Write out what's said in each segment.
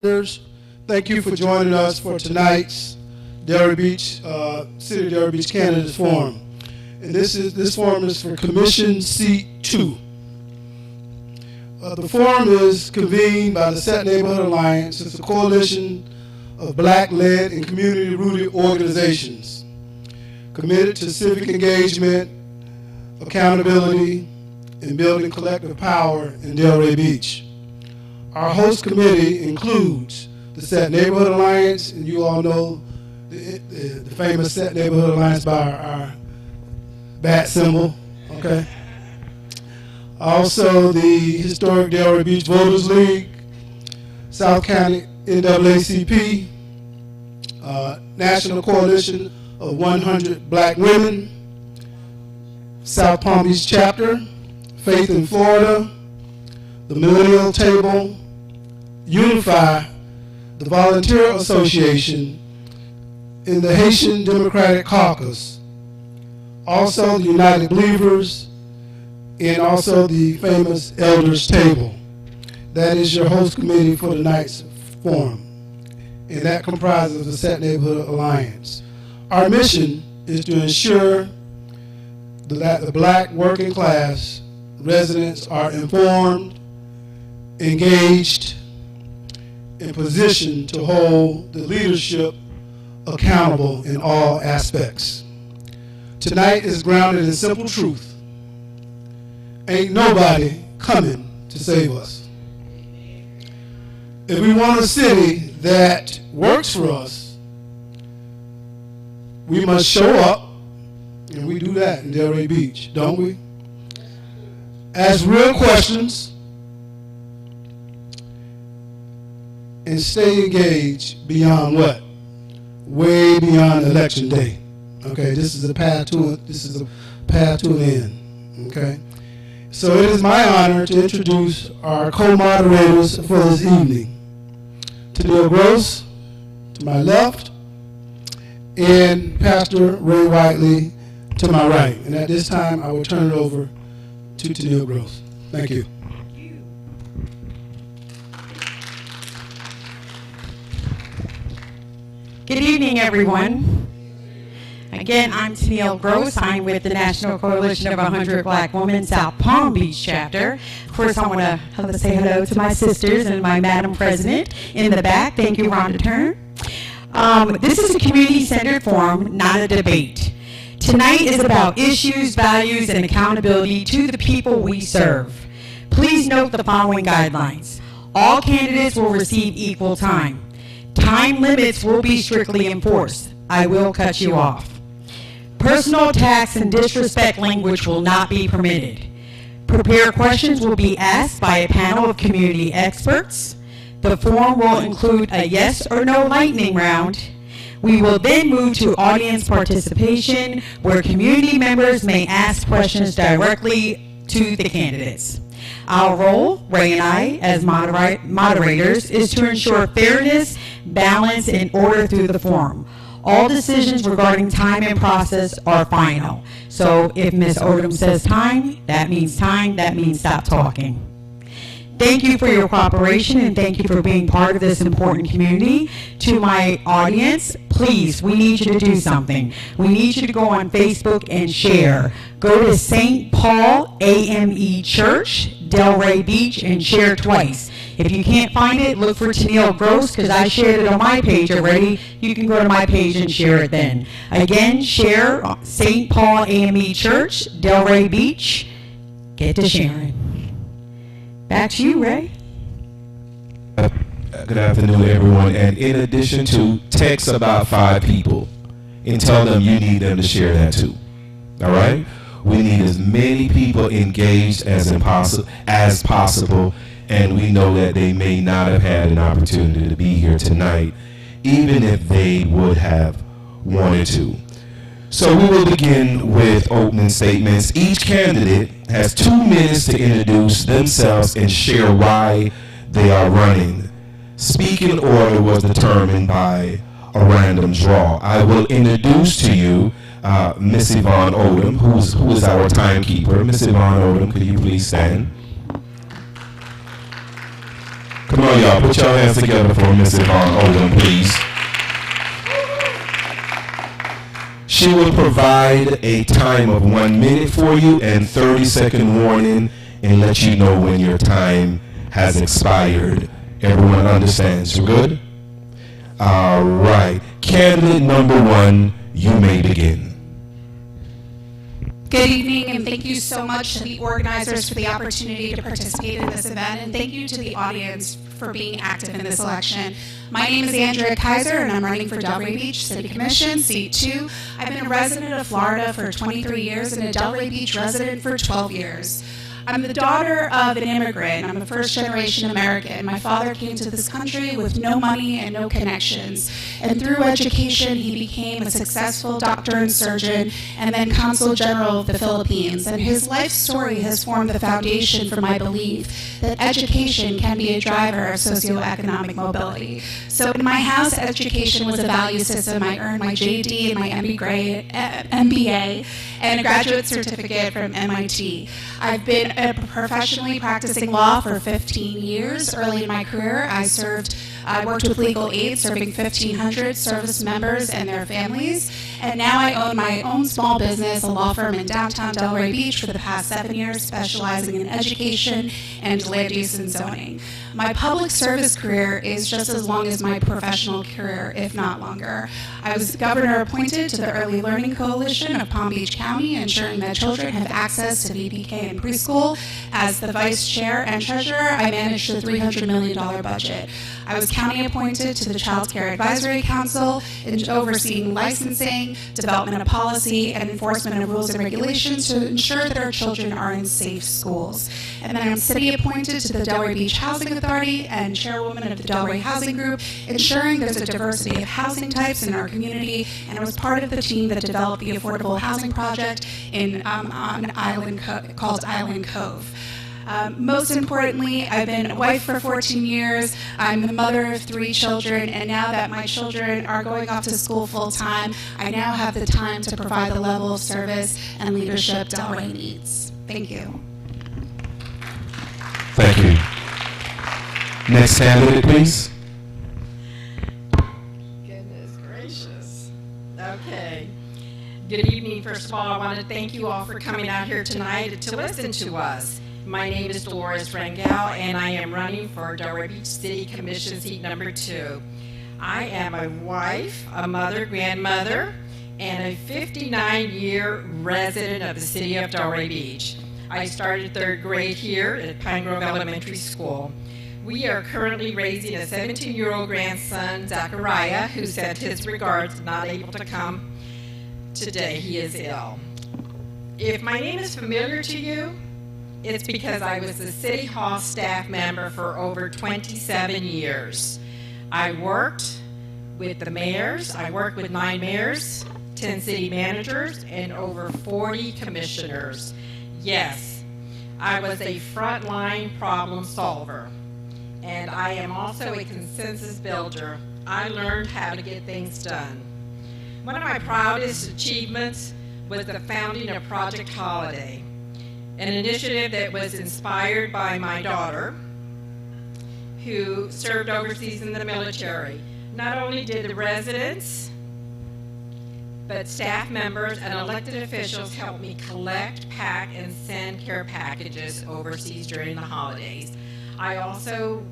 Thank you for joining us for tonight's Delray Beach, City of Delray Beach Candidates Forum. And this forum is for Commission Seat 2. The forum is convened by the Set Neighborhood Alliance. It's a coalition of Black-led and community-rooted organizations committed to civic engagement, accountability, and building collective power in Delray Beach. Our host committee includes the Set Neighborhood Alliance, and you all know the famous Set Neighborhood Alliance by our bat symbol, okay? Also the historic Delray Beach Voters League, South County NAACP, National Coalition of 100 Black Women, South Palm Beach Chapter, Faith in Florida, the Millennial Table, Unify, the Volunteer Association, and the Haitian Democratic Caucus, also the United Believers, and also the famous Elders Table. That is your host committee for tonight's forum, and that comprises the Set Neighborhood Alliance. Our mission is to ensure that the Black working class residents are informed, engaged, and positioned to hold the leadership accountable in all aspects. Tonight is grounded in simple truth. Ain't nobody coming to save us. If we want a city that works for us, we must show up, and we do that in Delray Beach, don't we? Ask real questions, and stay engaged beyond what? Way beyond election day. Okay, this is a path to it. This is a path to an end. Okay, so it is my honor to introduce our co-moderators for this evening. Tennille Gross, to my left, and Pastor Ray Whiteley to my right. And at this time, I will turn it over to Tennille Gross. Thank you. Good evening, everyone. Again, I'm Tennille Gross. I'm with the National Coalition of 100 Black Women, South Palm Beach Chapter. First, I want to say hello to my sisters and my Madam President in the back. Thank you, Rhonda Turn. This is a community-centered forum, not a debate. Tonight is about issues, values, and accountability to the people we serve. Please note the following guidelines. All candidates will receive equal time. Time limits will be strictly enforced. I will cut you off. Personal attacks and disrespect language will not be permitted. Prepared questions will be asked by a panel of community experts. The forum will include a yes or no lightning round. We will then move to audience participation, where community members may ask questions directly to the candidates. Our role, Ray and I, as moderators, is to ensure fairness, balance, and order through the forum. All decisions regarding time and process are final. So if Ms. Odom says time, that means stop talking. Thank you for your cooperation, and thank you for being part of this important community. To my audience, please, we need you to do something. We need you to go on Facebook and share. Go to St. Paul AME Church, Delray Beach, and share twice. If you can't find it, look for Tennille Gross, because I shared it on my page already. You can go to my page and share it then. Again, share St. Paul AME Church, Delray Beach. Get to sharing. Back to you, Ray. Good afternoon, everyone. And in addition to, text about 5 people and tell them you need them to share that too. All right? We need as many people engaged as possible, and we know that they may not have had an opportunity to be here tonight, even if they would have wanted to. So we will begin with opening statements. Each candidate has 2 minutes to introduce themselves and share why they are running. Speaking order was determined by a random draw. I will introduce to you Miss Yvonne Odom, who is our timekeeper. Miss Yvonne Odom, could you please stand? Come on, y'all. Put your hands together for Miss Yvonne Odom, please. She will provide a time of 1 minute for you and 30-second warning and let you know when your time has expired. Everyone understands. We're good? All right. Candidate number 1, you may begin. Good evening, and thank you so much to the organizers for the opportunity to participate in this event, and thank you to the audience for being active in this election. My name is Andrea Kaiser, and I'm running for Delray Beach City Commission, Seat 2. I've been a resident of Florida for 23 years and a Delray Beach resident for 12 years. I'm the daughter of an immigrant. I'm a first-generation American. My father came to this country with no money and no connections. And through education, he became a successful doctor and surgeon and then Consul General of the Philippines. And his life story has formed the foundation for my belief that education can be a driver of socioeconomic mobility. So in my house, education was a value system. I earned my JD and my MBA and a graduate certificate from MIT. I've been professionally practicing law for 15 years. Early in my career, I worked with legal aid, serving 1,500 service members and their families. And now I own my own small business, a law firm in downtown Delray Beach for the past 7 years, specializing in education and land use and zoning. My public service career is just as long as my professional career, if not longer. I was governor appointed to the Early Learning Coalition of Palm Beach County, ensuring that children have access to VPK and preschool. As the vice chair and treasurer, I managed a $300 million budget. I was county appointed to the Child Care Advisory Council, overseeing licensing, development of policy, and enforcement of rules and regulations to ensure that our children are in safe schools. And then I'm city appointed to the Delray Beach Housing Authority and chairwoman of the Delray Housing Group, ensuring there's a diversity of housing types in our community, and I was part of the team that developed the affordable housing project on called Island Cove. Most importantly, I've been a wife for 14 years. I'm the mother of 3 children, and now that my children are going off to school full-time, I now have the time to provide the level of service and leadership Delray needs. Thank you. Thank you. Next candidate, please. Goodness gracious. Okay. Good evening. First of all, I want to thank you all for coming out here tonight to listen to us. My name is Dolores Rangel, and I am running for Delray Beach City Commission seat number 2. I am a wife, a mother, grandmother, and a 59-year resident of the city of Delray Beach. I started 3rd grade here at Pine Grove Elementary School. We are currently raising a 17-year-old grandson, Zachariah, who sent his regards, not able to come today. He is ill. If my name is familiar to you, it's because I was a City Hall staff member for over 27 years. I worked with the mayors. I worked with 9 mayors, 10 city managers, and over 40 commissioners. Yes, I was a frontline problem solver. And I am also a consensus builder. I learned how to get things done. One of my proudest achievements was the founding of Project Holiday, an initiative that was inspired by my daughter, who served overseas in the military. Not only did the residents, but staff members and elected officials helped me collect, pack, and send care packages overseas during the holidays. I also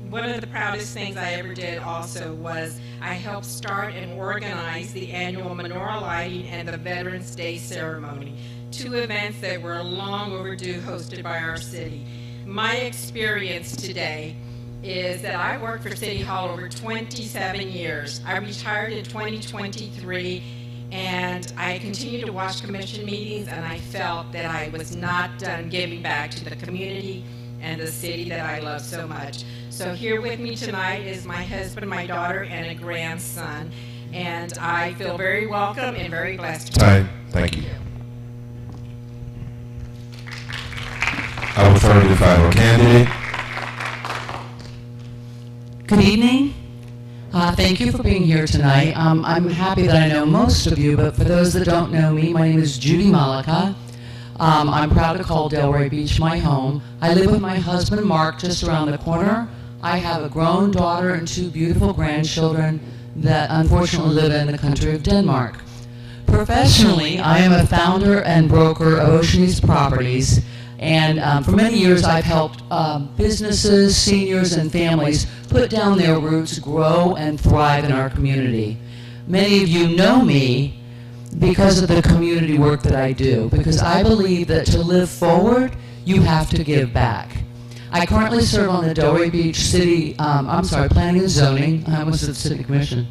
one of the proudest things I ever did also was I helped start and organize the annual menorah lighting and the Veterans Day ceremony, 2 events that were long overdue hosted by our city. My experience today is that I worked for City Hall over 27 years. I retired in 2023, and I continued to watch commission meetings, and I felt that I was not done giving back to the community and the city that I love so much. So here with me tonight is my husband, my daughter, and a grandson, and I feel very welcome and very blessed. Time. Thank you. Our third and final candidate. Good evening. Thank you for being here tonight. I'm happy that I know most of you, but for those that don't know me, my name is Judy Malika. I'm proud to call Delray Beach my home. I live with my husband, Mark, just around the corner. I have a grown daughter and 2 beautiful grandchildren that unfortunately live in the country of Denmark. Professionally, I am a founder and broker of Ocean East Properties, and for many years I've helped businesses, seniors, and families put down their roots, grow, and thrive in our community. Many of you know me because of the community work that I do, because I believe that to live forward, you have to give back. I currently serve on the Delray Beach City, Planning and Zoning. I almost said City Commission.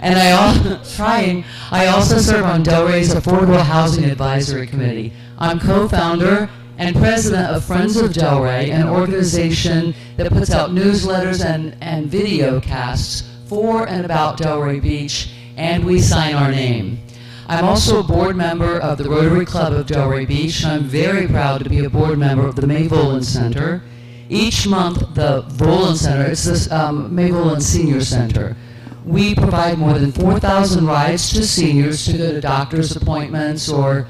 And I also serve on Delray's Affordable Housing Advisory Committee. I'm co-founder and president of Friends of Delray, an organization that puts out newsletters and video casts for and about Delray Beach, and we sign our name. I'm also a board member of the Rotary Club of Delray Beach, and I'm very proud to be a board member of the May Volan Center. Each month, the Volan Center, it's this May Volan Senior Center, we provide more than 4,000 rides to seniors to go to doctor's appointments or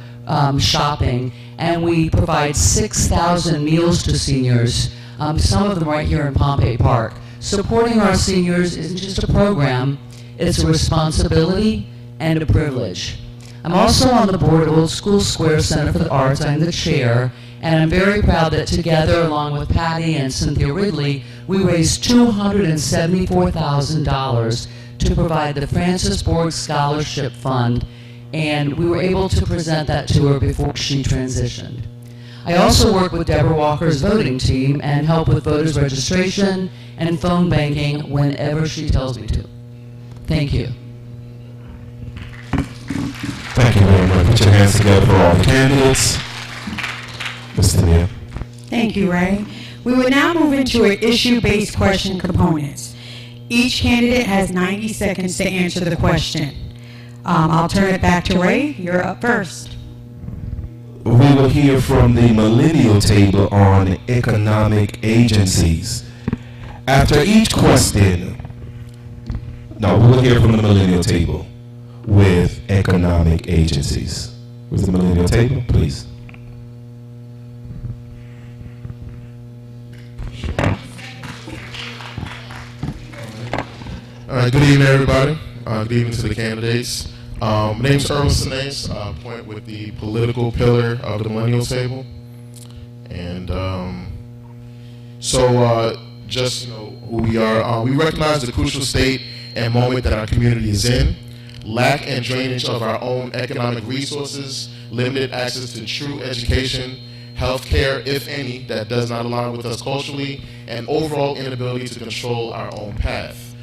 shopping, and we provide 6,000 meals to seniors, some of them right here in Pompey Park. Supporting our seniors isn't just a program, it's a responsibility and a privilege. I'm also on the board of Old School Square Center for the Arts. I'm the chair, and I'm very proud that together, along with Patty and Cynthia Ridley, we raised $274,000 to provide the Francis Borg Scholarship Fund, and we were able to present that to her before she transitioned. I also work with Deborah Walker's voting team and help with voters registration and phone banking whenever she tells me to. Thank you. Thank you very much. Put your hands together for all the candidates. Mr. Neal. Thank you, Ray. We will now move into an issue-based question components. Each candidate has 90 seconds to answer the question. I'll turn it back to Ray. You're up first. We will hear from the millennial table on economic agencies. After each question, we will hear from the millennial table with economic agencies. Where's the millennial table, please? All right, good evening, everybody. Good evening to the candidates. My name is Erwin Sinais. I point with the political pillar of the millennial table. And just who we are, we recognize the crucial state and moment that our community is in. Lack and drainage of our own economic resources, limited access to true education, health care, if any, that does not align with us culturally, and overall inability to control our own path.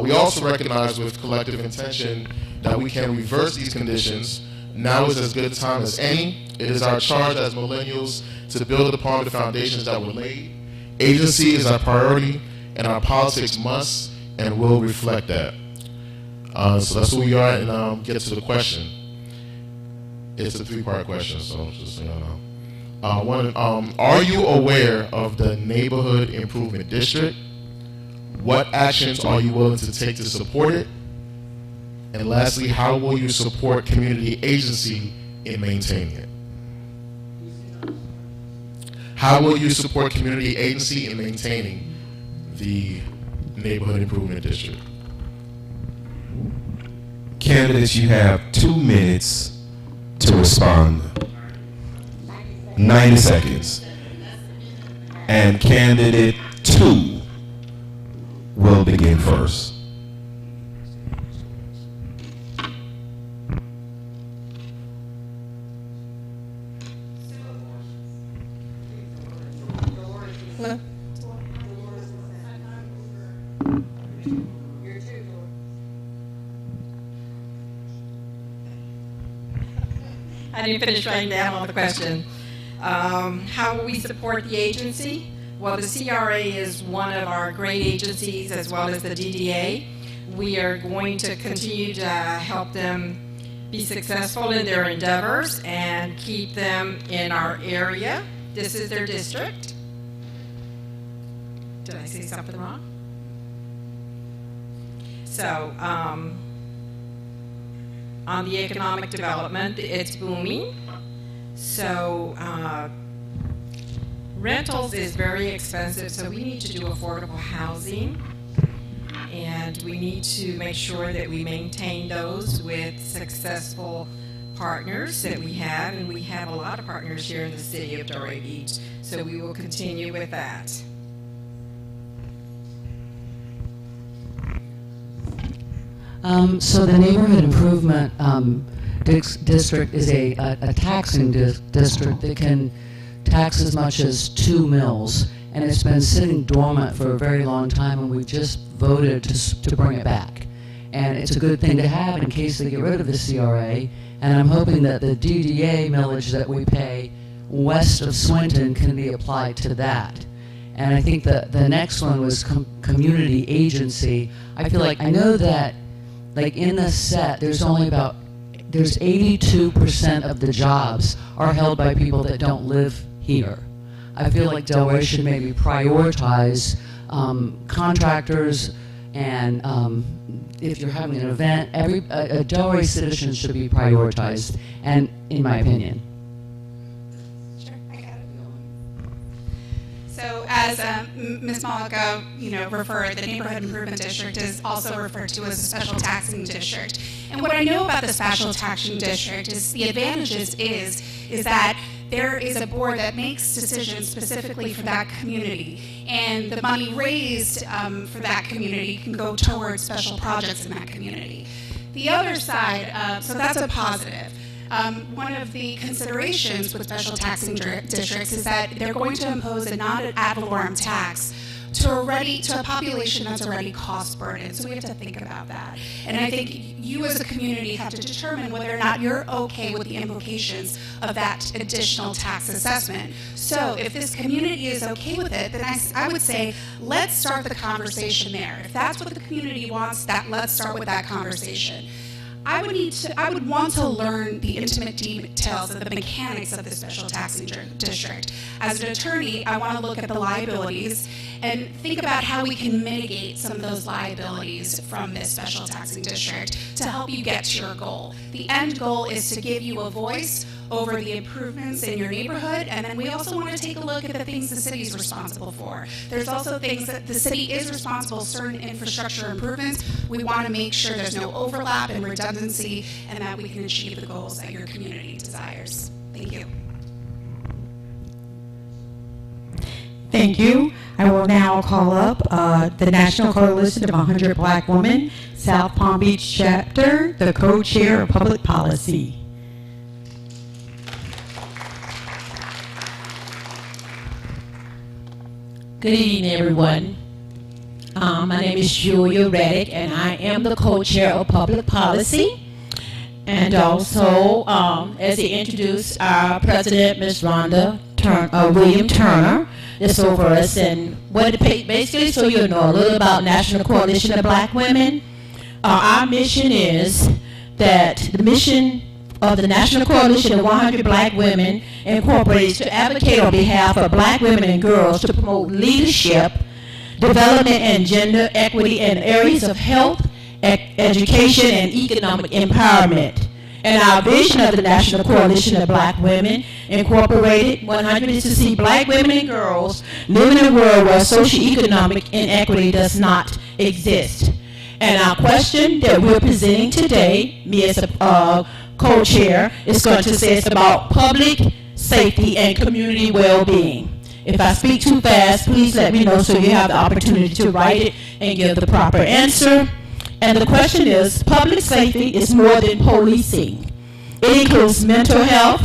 We also recognize with collective intention that we can reverse these conditions. Now is as good a time as any. It is our charge as millennials to build upon the foundations that were laid. Agency is our priority, and our politics must and will reflect that. So that's who we are, and get to the question. It's a 3-part question, so just so you know. One, are you aware of the Neighborhood Improvement District? What actions are you willing to take to support it? And lastly, how will you support community agency in maintaining it? How will you support community agency in maintaining the Neighborhood Improvement District? Candidates, you have 2 minutes to respond. 90 seconds. And candidate 2 will begin first. Hello? I didn't finish writing down all the question. How will we support the agency? Well, the CRA is one of our great agencies, as well as the DDA. We are going to continue to help them be successful in their endeavors and keep them in our area. This is their district. Did I say something wrong? So, on the economic development, it's booming. So rentals is very expensive, so we need to do affordable housing, and we need to make sure that we maintain those with successful partners that we have, and we have a lot of partners here in the city of Delray Beach, so we will continue with that. So the neighborhood improvement district is a taxing district that can tax as much as 2 mills, and it's been sitting dormant for a very long time, and we just voted to bring it back. And it's a good thing to have in case they get rid of the CRA, and I'm hoping that the DDA millage that we pay west of Swinton can be applied to that. And I think the next one was community agency. I feel like, I know that like in the set, there's 82% of the jobs are held by people that don't live here. I feel like Delray should maybe prioritize contractors, and if you're having an event, a Delray citizen should be prioritized, and in my opinion. Sure, I got it. So as Ms. Malika, referred, the neighborhood improvement district is also referred to as a special taxing district. And what I know about the special taxing district is the advantages is that there is a board that makes decisions specifically for that community, and the money raised for that community can go towards special projects in that community. The other side, so that's a positive. One of the considerations with special taxing districts is that they're going to impose a non-ad valorem tax to a population that's already cost burdened. So we have to think about that. And I think you as a community have to determine whether or not you're okay with the implications of that additional tax assessment. So if this community is okay with it, then I would say, let's start the conversation there. If that's what the community wants, let's start with that conversation. I would want to learn the intimate details of the mechanics of the special taxing district. As an attorney, I want to look at the liabilities and think about how we can mitigate some of those liabilities from this special taxing district to help you get to your goal. The end goal is to give you a voice over the improvements in your neighborhood, and then we also want to take a look at the things the city is responsible for. There's also things that the city is responsible, certain infrastructure improvements. We want to make sure there's no overlap and redundancy, and that we can achieve the goals that your community desires. Thank you. Thank you. I will now call up the National Coalition of 100 Black Women, South Palm Beach Chapter, the co-chair of Public Policy. Good evening, everyone. My name is Julia Reddick, and I am the co-chair of Public Policy. And also, as they introduced, our president, Ms. Rhonda William Turner, is over us. And basically, so you know a little about National Coalition of Black Women. Our mission is that the mission of the National Coalition of 100 Black Women Incorporated to advocate on behalf of Black women and girls to promote leadership, development, and gender equity in areas of health, education, and economic empowerment. And our vision of the National Coalition of Black Women Incorporated 100 is to see Black women and girls live in a world where socioeconomic inequity does not exist. And our question that we're presenting today, me as a co-chair, is going to say it's about public safety and community well-being. If I speak too fast, please let me know so you have the opportunity to write it and give the proper answer. And the question is, public safety is more than policing. It includes mental health,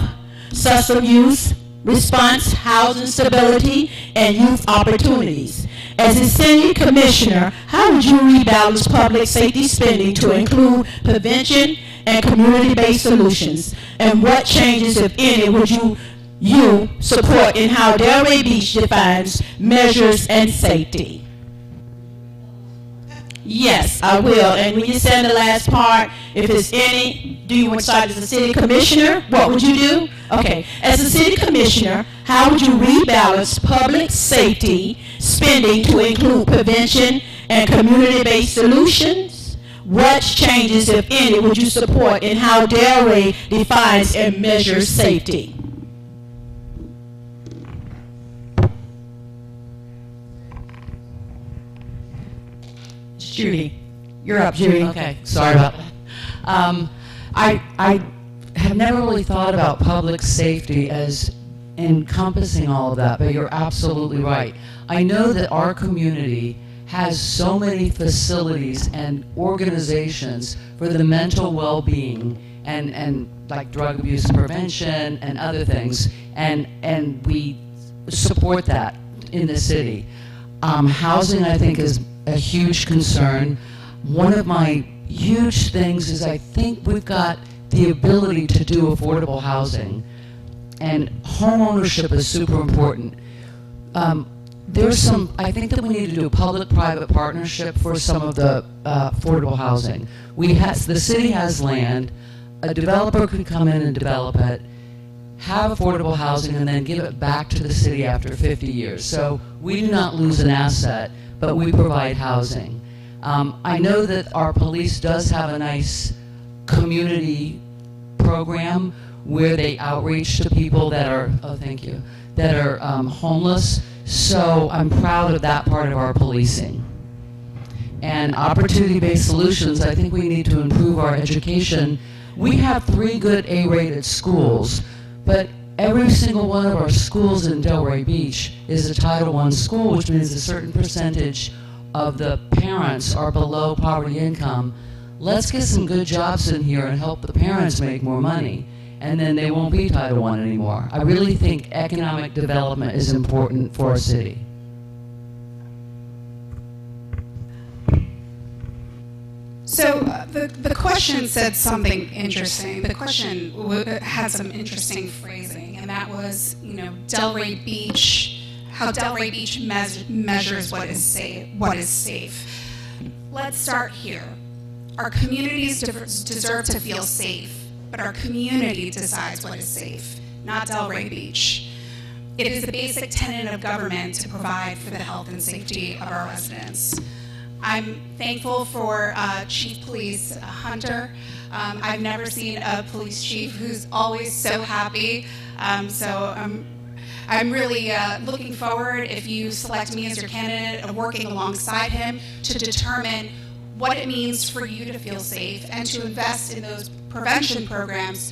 substance use, response, housing stability, and youth opportunities. As a city commissioner, how would you rebalance public safety spending to include prevention and community-based solutions? And what changes, if any, would you support in how Delray Beach defines measures and safety? Yes, I will. And when you say in the last part, if there's any, do you want to start as a city commissioner? What would you do? Okay. As a city commissioner, how would you rebalance public safety spending to include prevention and community-based solutions? What changes, if any, would you support in how Delray defines and measures safety? Judy. You're up, Judy. Okay, sorry about that. I have never really thought about public safety as encompassing all of that, but you're absolutely right. I know that our community has so many facilities and organizations for the mental well-being and like drug abuse prevention and other things, and we support that in the city. Housing, I think, is a huge concern. One of my huge things is I think we've got the ability to do affordable housing, and home ownership is super important. I think that we need to do a public-private partnership for some of the affordable housing. The city has land, a developer could come in and develop it, have affordable housing, and then give it back to the city after 50 years. So we do not lose an asset, but we provide housing. I know that our police does have a nice community program where they outreach to people that are, homeless. So I'm proud of that part of our policing. And opportunity-based solutions, I think we need to improve our education. We have 3 good A-rated schools, but every single one of our schools in Delray Beach is a Title I school, which means a certain percentage of the parents are below poverty income. Let's get some good jobs in here and help the parents make more money, and then they won't be Title I anymore. I really think economic development is important for our city. So the question said something interesting. The question had some interesting phrasing, and that was, Delray Beach, how Delray Beach measures what is safe. Let's start here. Our communities deserve to feel safe, but our community decides what is safe, not Delray Beach. It is the basic tenet of government to provide for the health and safety of our residents. I'm thankful for Chief Police Hunter. I've never seen a police chief who's always so happy. So I'm really looking forward, if you select me as your candidate, of working alongside him to determine what it means for you to feel safe and to invest in those prevention programs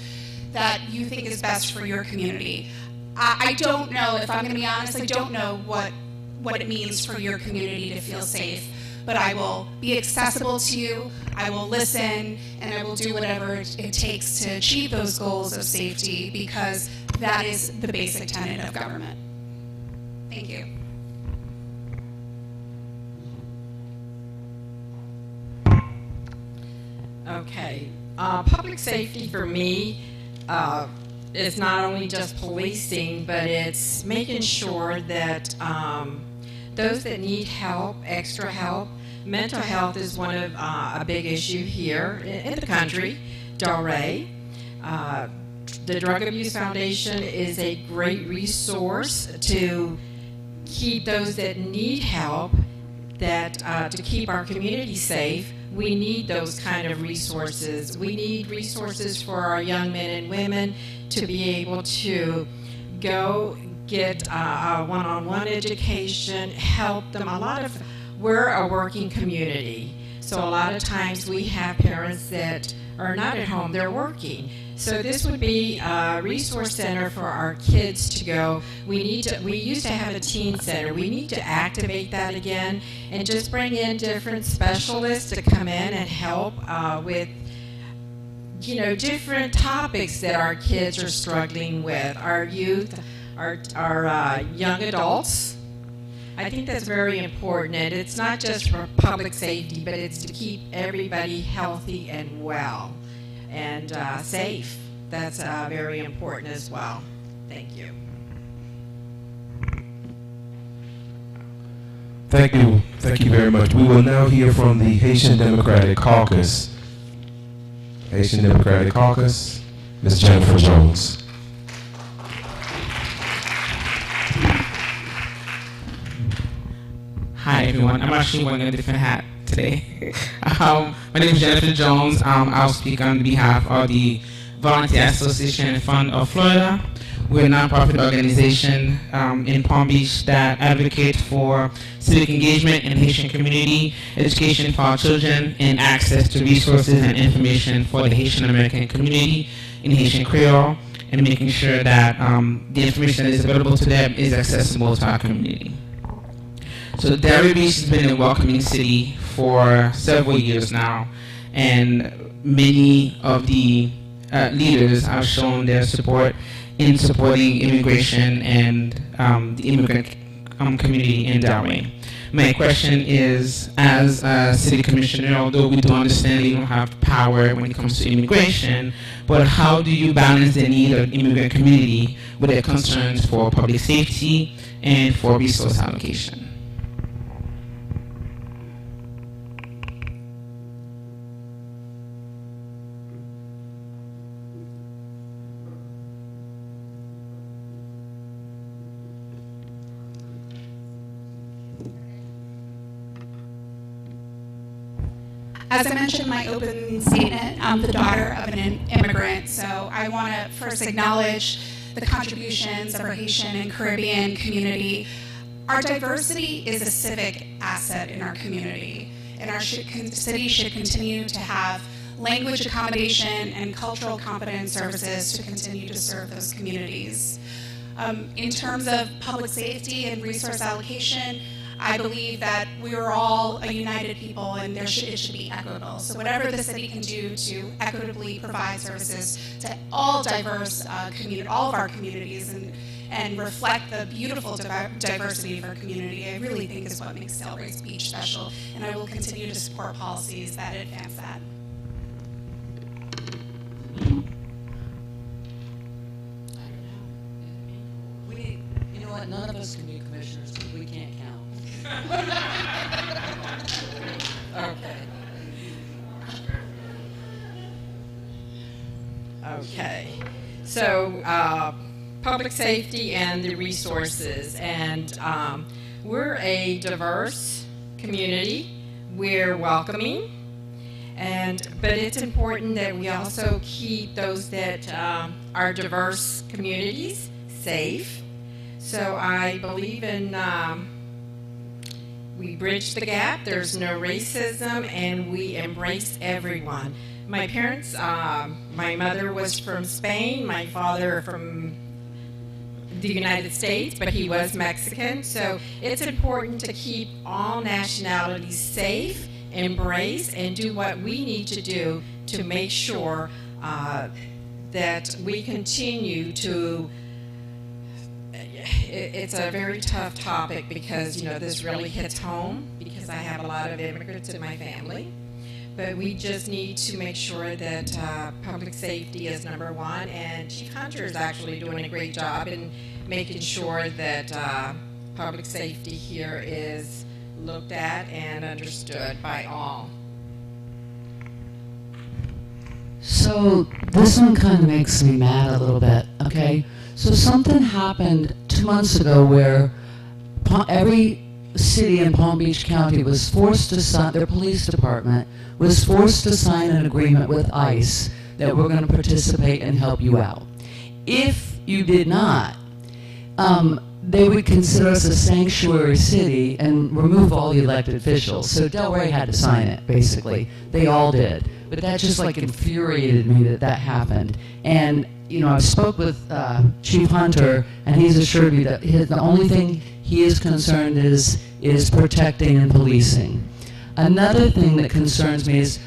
that you think is best for your community. I don't know, if I'm going to be honest, I don't know what it means for your community to feel safe. But I will be accessible to you, I will listen, and I will do whatever it takes to achieve those goals of safety, because that is the basic tenet of government. Thank you. Okay. Public safety for me is not only just policing, but it's making sure that those that need help, extra help. Mental health is one of a big issue here in the country, Delray. The Drug Abuse Foundation is a great resource to keep those that need help, to keep our community safe. We need those kind of resources. We need resources for our young men and women to be able to go get a one-on-one education, help them. We're a working community, so a lot of times we have parents that are not at home, they're working. So this would be a resource center for our kids to go. We used to have a teen center. We need to activate that again and just bring in different specialists to come in and help with different topics that our kids are struggling with, our youth, our young adults. I think that's very important, and it's not just for public safety, but it's to keep everybody healthy and well and safe. That's very important as well. Thank you. Thank you. Thank you very much. We will now hear from the Haitian Democratic Caucus. Haitian Democratic Caucus, Ms. Jennifer Jones. Hi everyone, I'm actually wearing a different hat today. My name is Jennifer Jones. I'll speak on behalf of the Volunteer Association Fund of Florida. We're a nonprofit organization in Palm Beach that advocates for civic engagement in the Haitian community, education for our children, and access to resources and information for the Haitian American community in Haitian Creole, and making sure that the information that is available to them is accessible to our community. So Delray Beach has been a welcoming city for several years now, and many of the leaders have shown their support in supporting immigration and the immigrant community in Delray. My question is, as a city commissioner, although we do understand you don't have power when it comes to immigration, but how do you balance the need of the immigrant community with their concerns for public safety and for resource allocation? As I mentioned in my opening statement, I'm the daughter of an immigrant, so I want to first acknowledge the contributions of our Haitian and Caribbean community. Our diversity is a civic asset in our community, and our city should continue to have language accommodation and cultural competence services to continue to serve those communities. In terms of public safety and resource allocation, I believe that we are all a united people, and it should be equitable. So whatever the city can do to equitably provide services to all diverse all of our communities and reflect the beautiful diversity of our community, I really think is what makes Delray Beach special. And I will continue to support policies that advance that. You know what? None of us can be commissioners because we can't count. Okay. Okay. So, public safety and the resources. And we're a diverse community. We're welcoming. But it's important that we also keep those that are diverse communities safe. So I believe in we bridge the gap, there's no racism, and we embrace everyone. My parents, my mother was from Spain, my father from the United States, but he was Mexican. So it's important to keep all nationalities safe, embrace, and do what we need to do to make sure that we continue to. It's a very tough topic because, this really hits home because I have a lot of immigrants in my family. But we just need to make sure that public safety is number one, and Chief Hunter is actually doing a great job in making sure that public safety here is looked at and understood by all. So this one kind of makes me mad a little bit, okay? So something happened 2 months ago where every city in Palm Beach County was forced to sign, their police department was forced to sign an agreement with ICE that we're going to participate and help you out. If you did not, they would consider us a sanctuary city and remove all the elected officials. So Delray had to sign it, basically. They all did. But that just infuriated me that happened. And I spoke with Chief Hunter, and he's assured me that the only thing he is concerned is protecting and policing. Another thing that concerns me is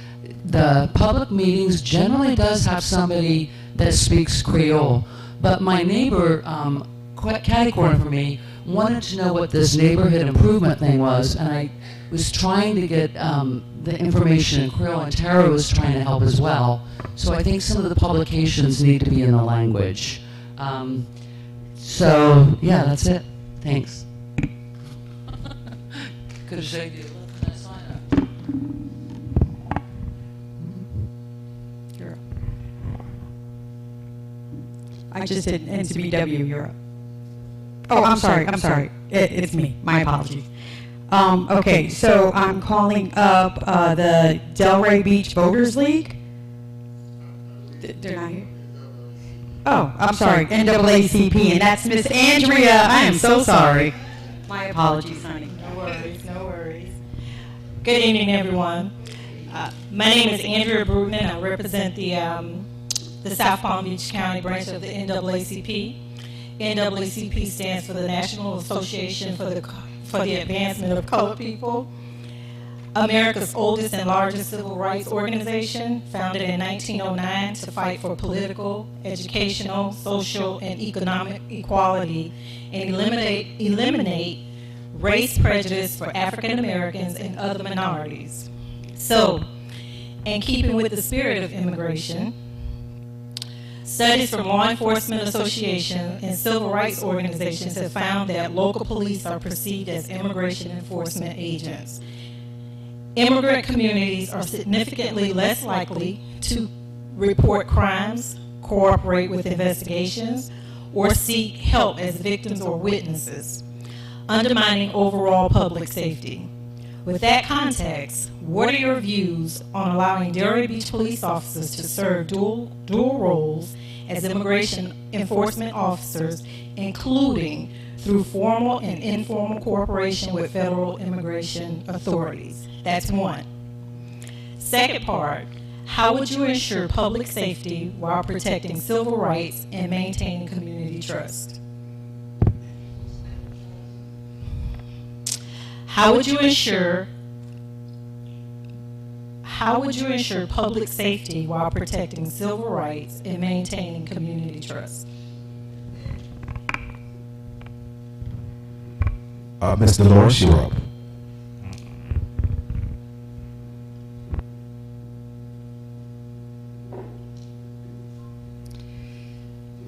the public meetings generally does have somebody that speaks Creole, but my neighbor, catty-corner for me, wanted to know what this neighborhood improvement thing was, and I was trying to get the information in Creole, and Tara was trying to help as well. So I think some of the publications need to be in the language. So, yeah, that's it. Thanks. Could have showed you. I just hit NCBW Europe. Oh, I'm sorry. It's me. My apologies. Okay, so I'm calling up the Delray Beach Voters League. They're not here? Oh, I'm sorry, NAACP, and that's Miss Andrea. I am so sorry. My apologies, honey. No worries, no worries. Good evening, everyone. My name is Andrea Bruton. I represent the South Palm Beach County branch of the NAACP. NAACP stands for the National Association for the Advancement of Colored People, America's oldest and largest civil rights organization, founded in 1909 to fight for political, educational, social, and economic equality and eliminate race prejudice for African Americans and other minorities. So, in keeping with the spirit of immigration, studies from law enforcement associations and civil rights organizations have found that local police are perceived as immigration enforcement agents. Immigrant communities are significantly less likely to report crimes, cooperate with investigations, or seek help as victims or witnesses, undermining overall public safety. With that context, what are your views on allowing Delray Beach police officers to serve dual roles as immigration enforcement officers, including through formal and informal cooperation with federal immigration authorities? That's one. Second part, how would you ensure public safety while protecting civil rights and maintaining community trust? How would you ensure public safety while protecting civil rights and maintaining community trust? Ms. Dolores, you're up.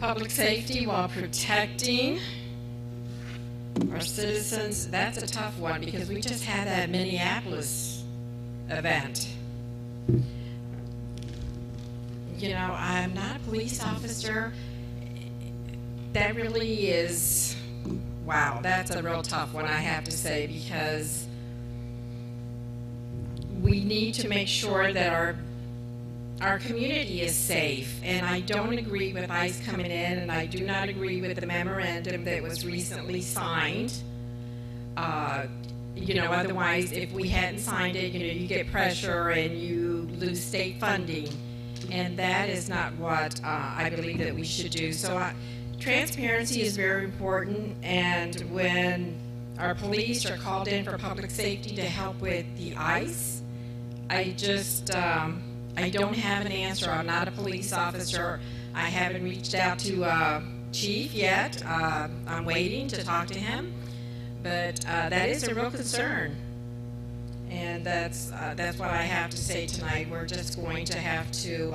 Public safety while protecting our citizens, that's a tough one because we just had that Minneapolis event. You know, I'm not a police officer. That really is, wow, that's a real tough one, I have to say, because we need to make sure that our community is safe, and I don't agree with ICE coming in, and I do not agree with the memorandum that was recently signed. You know, otherwise, if we hadn't signed it, you know, you get pressure and you lose state funding, and that is not what I believe that we should do. So transparency is very important, and when our police are called in for public safety to help with the ICE, I just, I don't have an answer. I'm not a police officer. I haven't reached out to Chief yet. I'm waiting to talk to him, but that is a real concern, and that's what I have to say tonight. We're just going to have to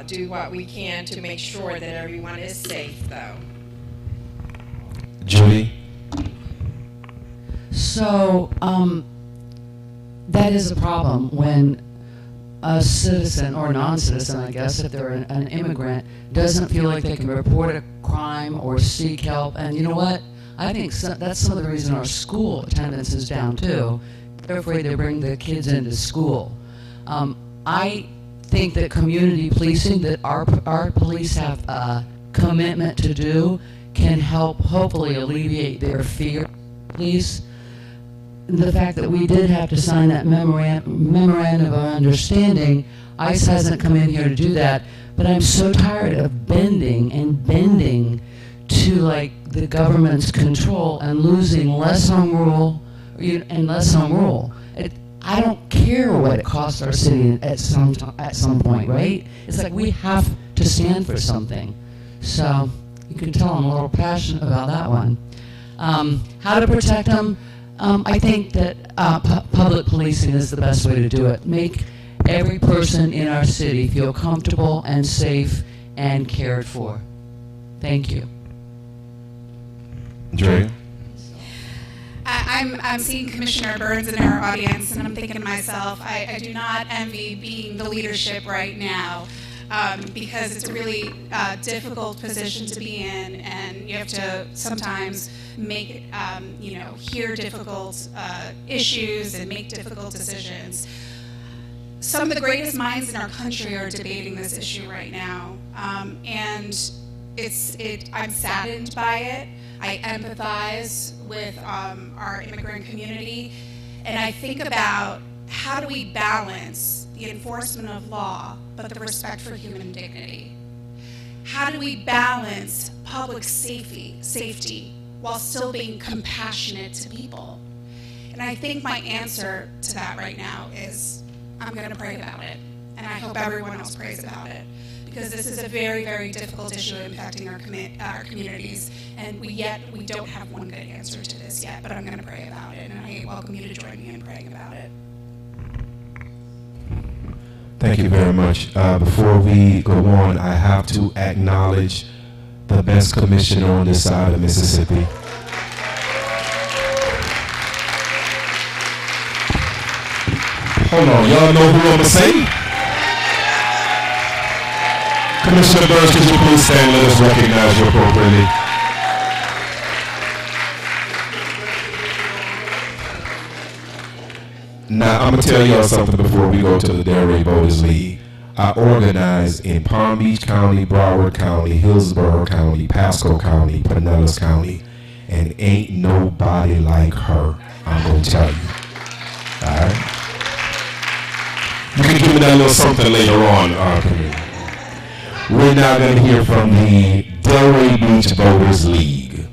do what we can to make sure that everyone is safe, though. Judy? So, that is a problem when a citizen or non-citizen, I guess, if they're an immigrant, doesn't feel like they can report a crime or seek help. And you know what? I think that's some of the reason our school attendance is down too. They're afraid to bring the kids into school. I think that community policing that our police have a commitment to do can help hopefully alleviate their fear of police. The fact that we did have to sign that memorandum of understanding, ICE hasn't come in here to do that, but I'm so tired of bending to like the government's control and losing less home rule and less home rule. I don't care what it costs our city at some point, right? It's like we have to stand for something. So you can tell I'm a little passionate about that one. How to protect them? I think that public policing is the best way to do it. Make every person in our city feel comfortable and safe and cared for. Thank you. Dre? I'm seeing Commissioner Burns in our audience, and I'm thinking to myself, I do not envy being the leadership right now, because it's a really difficult position to be in, and you have to sometimes make, hear difficult issues and make difficult decisions. some of the greatest minds in our country are debating this issue right now, and I'm saddened by it. I empathize with our immigrant community, and I think about how do we balance the enforcement of law but the respect for human dignity? How do we balance public safety while still being compassionate to people? And I think my answer to that right now is I'm going to pray about it, and I hope everyone else prays about it, because this is a very, very difficult issue impacting our communities, and we don't have one good answer to this yet, but I'm going to pray about it, and I welcome you to join me in praying about it. Thank you very much. Before we go on, I have to acknowledge the best commissioner on this side of Mississippi. Hold on, y'all know who I'm gonna say? Commissioner Burns, could you please stand and let us recognize you appropriately? Now, I'm gonna tell y'all something before we go to the Delray Beach League. I organize in Palm Beach County, Broward County, Hillsborough County, Pasco County, Pinellas County, and ain't nobody like her, I'm gonna tell you. All right? You can give me that little something later on. We're now going to hear from the Delray Beach Voters League.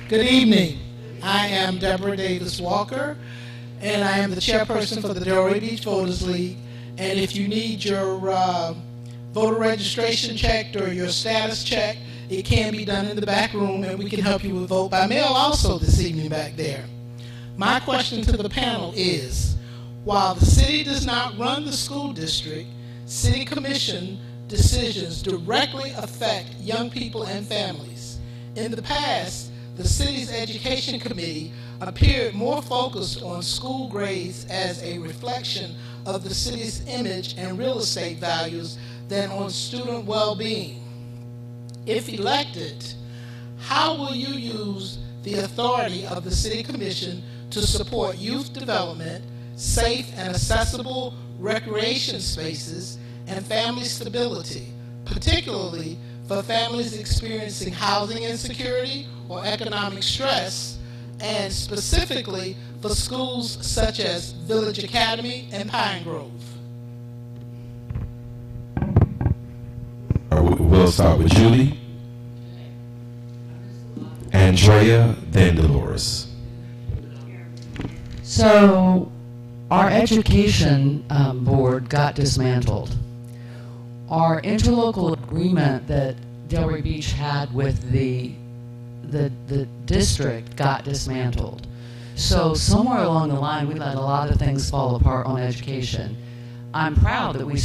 Good evening. I am Deborah Davis Walker, and I am the chairperson for the Delray Beach Voters League. And if you need your voter registration checked or your status checked, it can be done in the back room, and we can help you with vote by mail also this evening back there. My question to the panel is, while the city does not run the school district, city commission decisions directly affect young people and families. In the past, the city's education committee appeared more focused on school grades as a reflection of the city's image and real estate values than on student well-being. If elected, how will you use the authority of the City Commission to support youth development, safe and accessible recreation spaces, and family stability, particularly for families experiencing housing insecurity or economic stress, and specifically for schools such as Village Academy and Pine Grove? We'll start with Julie, Andrea, then Dolores. So our education board got dismantled. Our interlocal agreement that Delray Beach had with the district got dismantled. So somewhere along the line, we let a lot of things fall apart on education. I'm proud that we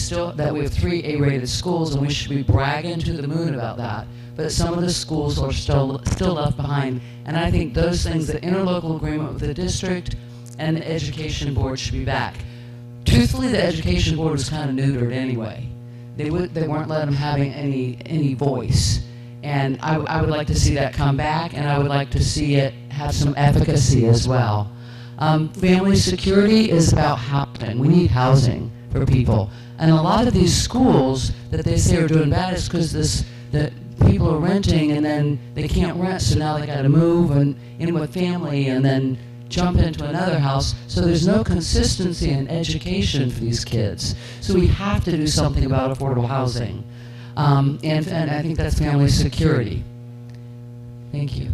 have 3 A-rated schools, and we should be bragging to the moon about that. But some of the schools are still left behind, and I think those things, the interlocal agreement with the district and the education board, should be back. Truthfully, the education board was kind of neutered anyway. They weren't letting them having any voice, and I would like to see that come back, and I would like to see it have some efficacy as well. Family security is about housing. We need housing for people, and a lot of these schools that they say are doing bad is because that people are renting and then they can't rent, so now they got to move and in with family and then jump into another house. So there's no consistency in education for these kids. So we have to do something about affordable housing, and I think that's family security. Thank you.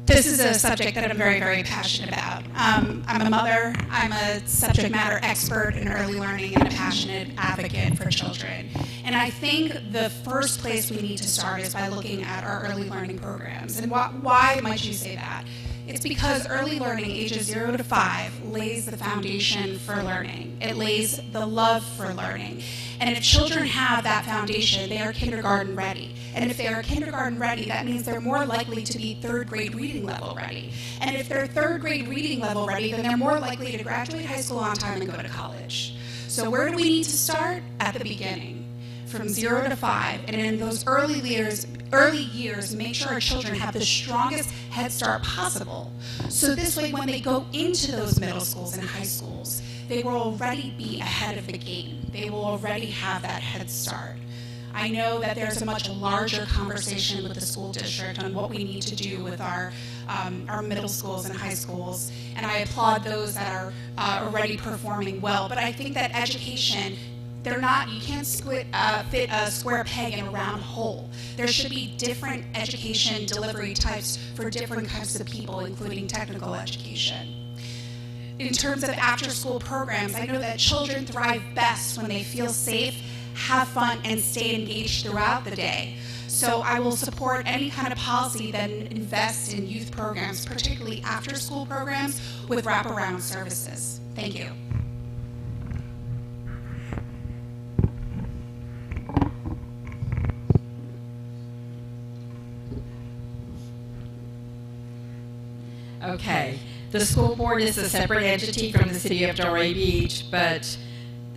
This is a subject that I'm very, very passionate about. I'm a mother, I'm a subject matter expert in early learning, and a passionate advocate for children. And I think the first place we need to start is by looking at our early learning programs. And why might you say that? It's because early learning, ages 0 to 5, lays the foundation for learning. It lays the love for learning. And if children have that foundation, they are kindergarten ready. And if they are kindergarten ready, that means they're more likely to be 3rd grade reading level ready. And if they're 3rd grade reading level ready, then they're more likely to graduate high school on time and go to college. So where do we need to start? At the beginning. from 0 to 5, and in those early years, make sure our children have the strongest head start possible. So this way, when they go into those middle schools and high schools, they will already be ahead of the game. They will already have that head start. I know that there's a much larger conversation with the school district on what we need to do with our middle schools and high schools, and I applaud those that are already performing well. But I think that education, you can't fit a square peg in a round hole. There should be different education delivery types for different types of people, including technical education. In terms of after-school programs, I know that children thrive best when they feel safe, have fun, and stay engaged throughout the day. So I will support any kind of policy that invests in youth programs, particularly after-school programs with wraparound services. Thank you. Okay, the school board is a separate entity from the city of Delray Beach, but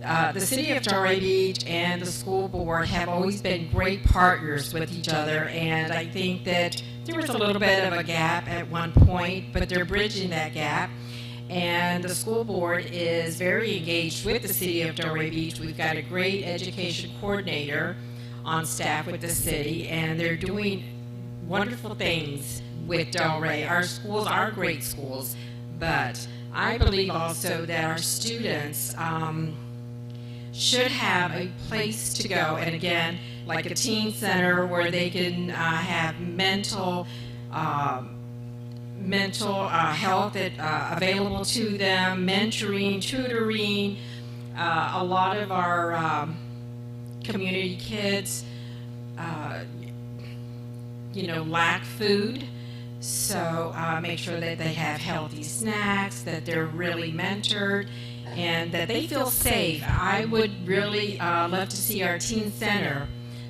the city of Delray Beach and the school board have always been great partners with each other, and I think that there was a little bit of a gap at one point, but they're bridging that gap. And the school board is very engaged with the city of Delray Beach. We've got a great education coordinator on staff with the city, and they're doing wonderful things with Delray. Our schools are great schools, but I believe also that our students should have a place to go, and again, like a teen center where they can have mental health available to them, mentoring, tutoring. A lot of our community kids, lack food. So make sure that they have healthy snacks, that they're really mentored, and that they feel safe. I would really love to see our teen center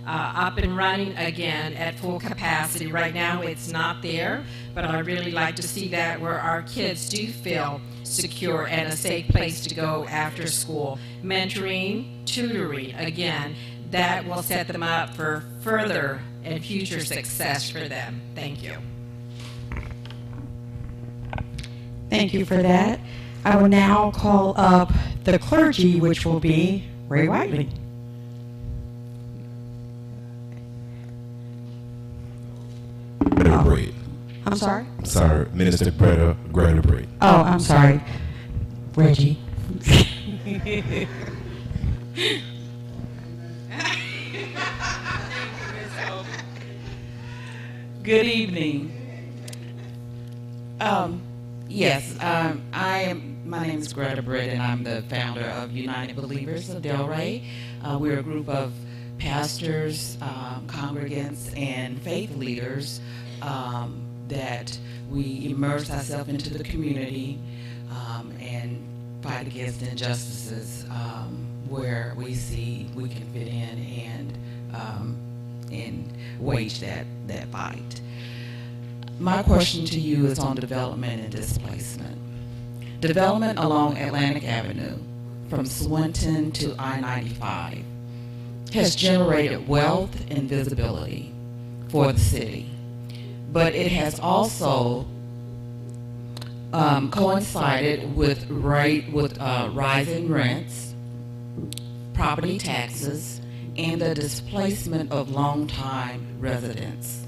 up and running again at full capacity. Right now it's not there, but I'd really like to see that where our kids do feel secure and a safe place to go after school. Mentoring, tutoring, again, that will set them up for further and future success for them. Thank you. Thank you for that. I will now call up the clergy, which will be Ray Whiteley. Greta Braid. I'm sorry? Sorry, Minister Greta Braid. Oh, I'm sorry. Reggie. Good evening. My name is Greta Britt, and I'm the founder of United Believers of Delray. We're a group of pastors, congregants, and faith leaders that we immerse ourselves into the community and fight against injustices where we see we can fit in and wage that fight. My question to you is on development and displacement. Development along Atlantic Avenue from Swinton to I-95 has generated wealth and visibility for the city, but it has also coincided with rising rents, property taxes, and the displacement of longtime residents.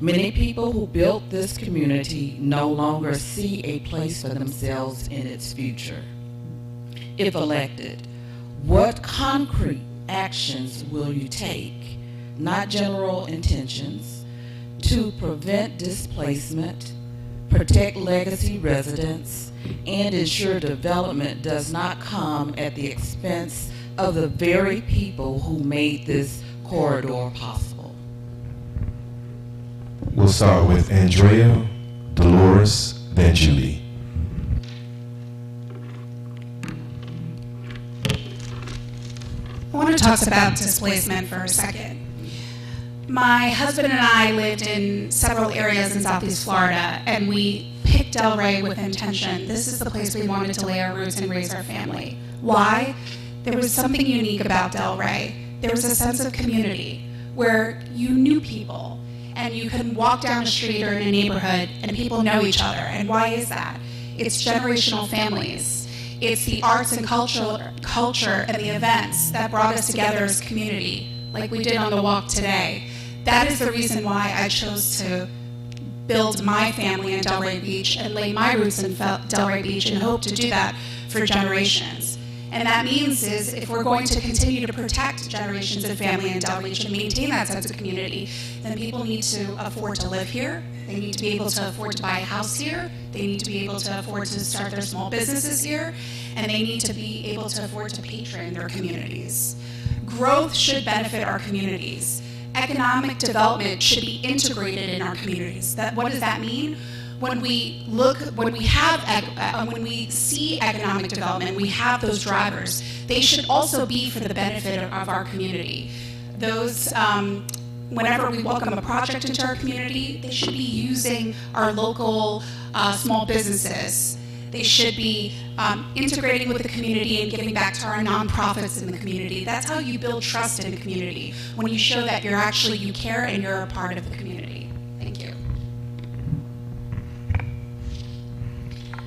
Many people who built this community no longer see a place for themselves in its future. If elected, what concrete actions will you take, not general intentions, to prevent displacement, protect legacy residents, and ensure development does not come at the expense of the very people who made this corridor possible? We'll start with Andrea, Dolores, then Judy. I want to talk about displacement for a second. My husband and I lived in several areas in Southeast Florida, and we picked Delray with intention. This is the place we wanted to lay our roots and raise our family. Why? There was something unique about Delray. there was a sense of community where you knew people and you could walk down a street or in a neighborhood and people know each other. And why is that? It's generational families. It's the arts and culture and the events that brought us together as a community, like we did on the walk today. That is the reason why I chose to build my family in Delray Beach and lay my roots in Delray Beach and hope to do that for generations. And that means is if we're going to continue to protect generations of family in Delray Beach and maintain that sense of community, then people need to afford to live here. They need to be able to afford to buy a house here. They need to be able to afford to start their small businesses here. And they need to be able to afford to patron their communities. Growth should benefit our communities. Economic development should be integrated in our communities. What does that mean? When we see economic development, we have those drivers. They should also be for the benefit of our community. Those, whenever we welcome a project into our community, they should be using our local small businesses. They should be integrating with the community and giving back to our nonprofits in the community. That's how you build trust in the community, when you show that you care and you're a part of the community. Thank you.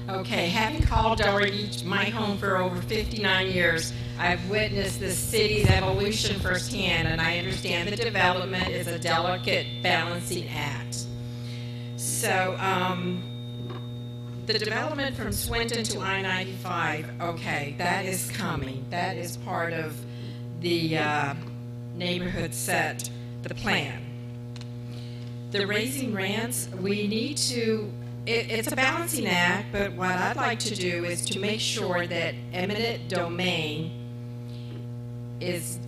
Okay, having called Delray Beach my home for over 59 years, I've witnessed the city's evolution firsthand, and I understand that development is a delicate balancing act. So, the development from Swinton to I-95, okay, that is coming. That is part of the neighborhood set, the plan. The raising rents, we need to, it's a balancing act, but what I'd like to do is to make sure that eminent domain is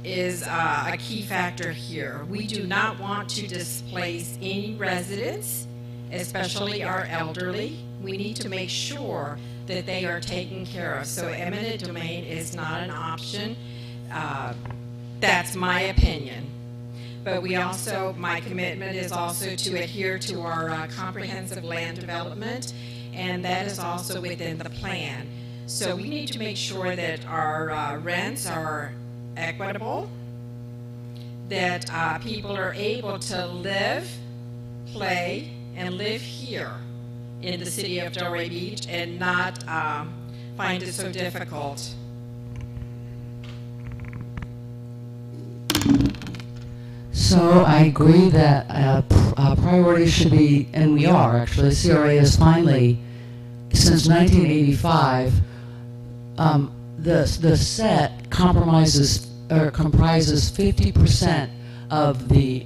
a key factor here. We do not want to displace any residents, especially our elderly. We need to make sure that they are taken care of. So eminent domain is not an option. That's my opinion. But we also, my commitment is also to adhere to our comprehensive land development, and that is also within the plan. So we need to make sure that our rents are equitable, that people are able to live, play, and live here in the city of Delray Beach and not find it so difficult. So I agree that priority should be, and we are actually, CRA is finally, since 1985, the set comprises 50% of the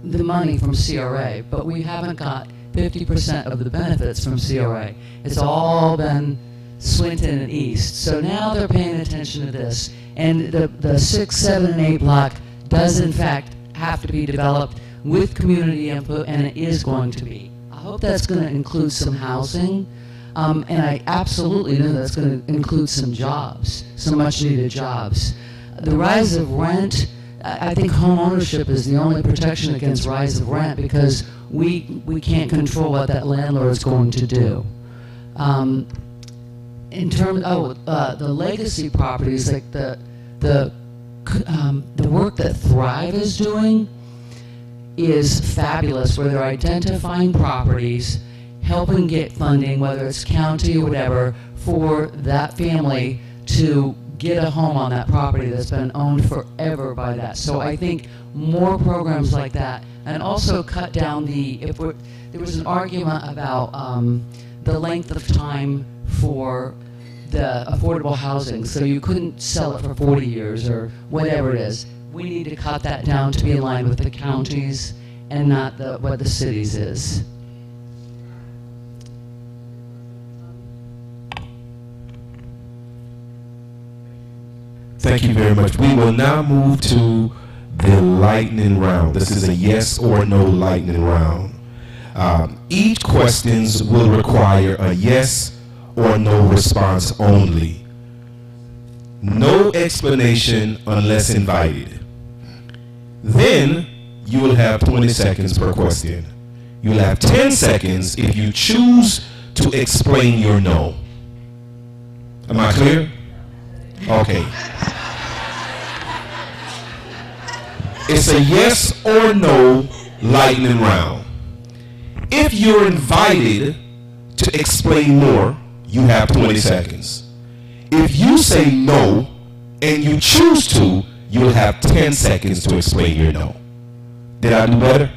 money from CRA, but we haven't got 50% of the benefits from CRA. It's all been Swinton and East. So now they're paying attention to this. And the 6, 7, and 8 block does in fact have to be developed with community input, and it is going to be. I hope that's going to include some housing, and I absolutely know that's going to include some jobs, some much needed jobs. The rise of rent, I think home ownership is the only protection against rise of rent, because we can't control what that landlord is going to do. In terms of the legacy properties, like the work that Thrive is doing is fabulous, where they're identifying properties, helping get funding, whether it's county or whatever, for that family to get a home on that property that's been owned forever by that. So I think more programs like that, and also cut down there was an argument about the length of time for the affordable housing, so you couldn't sell it for 40 years or whatever it is. We need to cut that down to be in line with the counties and not what the cities is. Thank you very much. We will now move to the lightning round. This is a yes or no lightning round. Each questions will require a yes or no response only. No explanation unless invited. Then you will have 20 seconds per question. You'll have 10 seconds if you choose to explain your no. Am I clear? Okay. It's a yes or no lightning round. If you're invited to explain more, you have 20 seconds. If you say no and you choose to, you'll have 10 seconds to explain your no. Did I do better?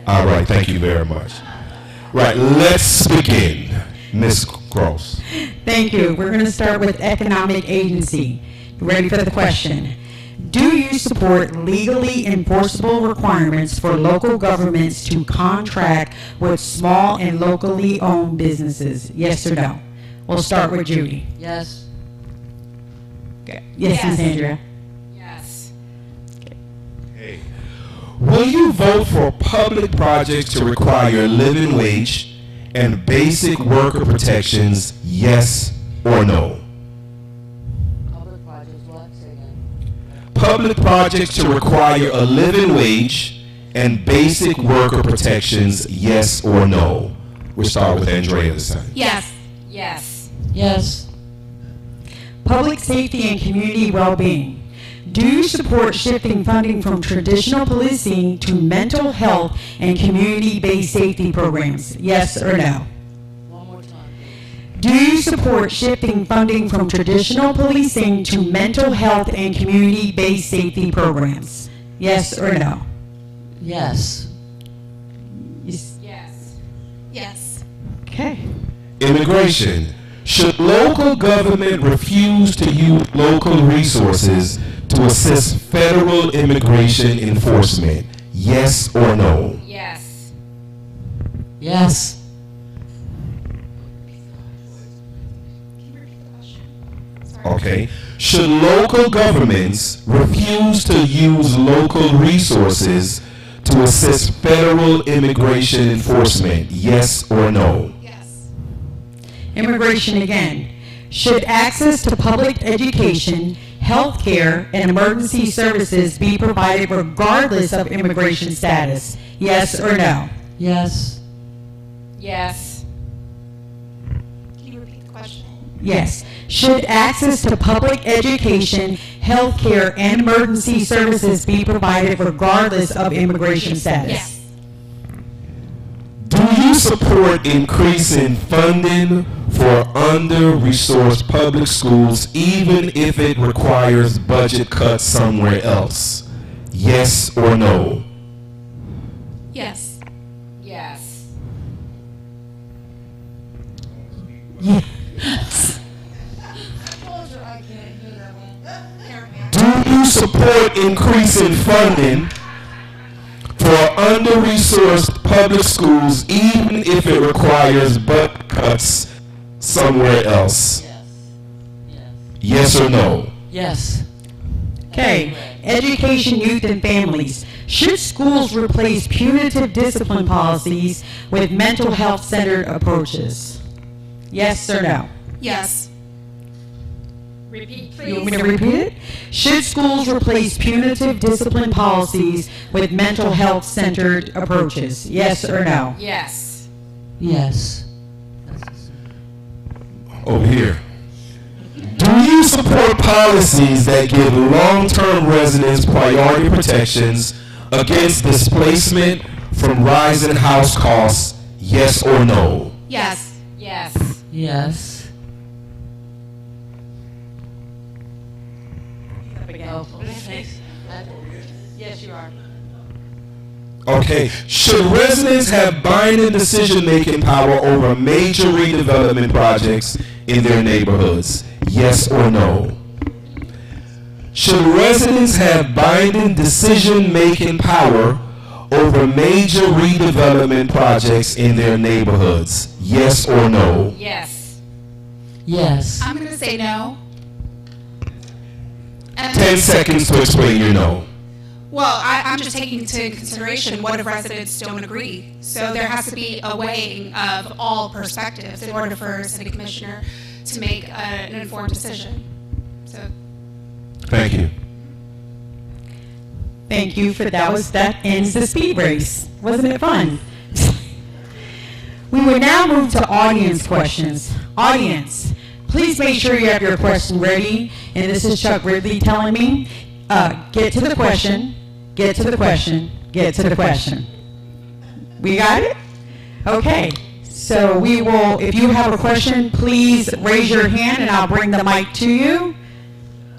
All right, thank you very much. Right, let's begin. Ms. Gross. Thank you. We're going to start with economic agency. You ready for the question? Do you support legally enforceable requirements for local governments to contract with small and locally owned businesses? Yes or no? We'll start with Judy. Yes. Okay. Yes, Ms. Andrea. Yes. Okay. Will you vote for public projects to require living wage and basic worker protections, yes or no? Public projects, what? Say again. Public projects to require a living wage and basic worker protections, yes or no? We'll start with Andrea this time. Yes. Yes. Yes. Public safety and community well-being. Do you support shifting funding from traditional policing to mental health and community-based safety programs? Yes or no? One more time. Do you support shifting funding from traditional policing to mental health and community-based safety programs? Yes or no? Yes. Yes. Yes. Yes. Okay. Immigration. Should local government refuse to use local resources to assist federal immigration enforcement? Yes or no? Yes. Yes. Okay. Should local governments refuse to use local resources to assist federal immigration enforcement? Yes or no? Yes. Immigration again. Should access to public education, health care, and emergency services be provided regardless of immigration status? Yes or no? Yes. Yes. Can you repeat the question? Yes. Should access to public education, health care, and emergency services be provided regardless of immigration status? Yes. Do you support increasing funding for under-resourced public schools even if it requires budget cuts somewhere else? Yes or no? Yes. Yes. Yes. Do you support increasing funding for under-resourced public schools even if it requires budget cuts somewhere else? Yes or no? Yes. Okay. Education, youth, and families. Should schools replace punitive discipline policies with mental health-centered approaches? Yes or no? Yes. Repeat, please. You want me to repeat it? Should schools replace punitive discipline policies with mental health-centered approaches? Yes or no? Yes. Yes. Over here. Do you support policies that give long-term residents priority protections against displacement from rising house costs? Yes or no? Yes. Yes. Yes. Yes, you are. Okay. Should residents have binding decision-making power over major redevelopment projects in their neighborhoods? Yes or no? Should residents have binding decision-making power over major redevelopment projects in their neighborhoods? Yes or no? Yes. Yes. I'm going to say no. And 10 seconds to explain your no. Well, I'm just taking into consideration what if residents don't agree. So there has to be a weighing of all perspectives in order for a city commissioner to make an informed decision. So Thank you. Thank you for that ends the speed race. Wasn't it fun? We will now move to audience questions. Audience, please make sure you have your question ready. And this is Chuck Ridley telling me, get to the question, Get to the question. Get to the question. We got it? Okay. So we will, if you have a question, please raise your hand and I'll bring the mic to you.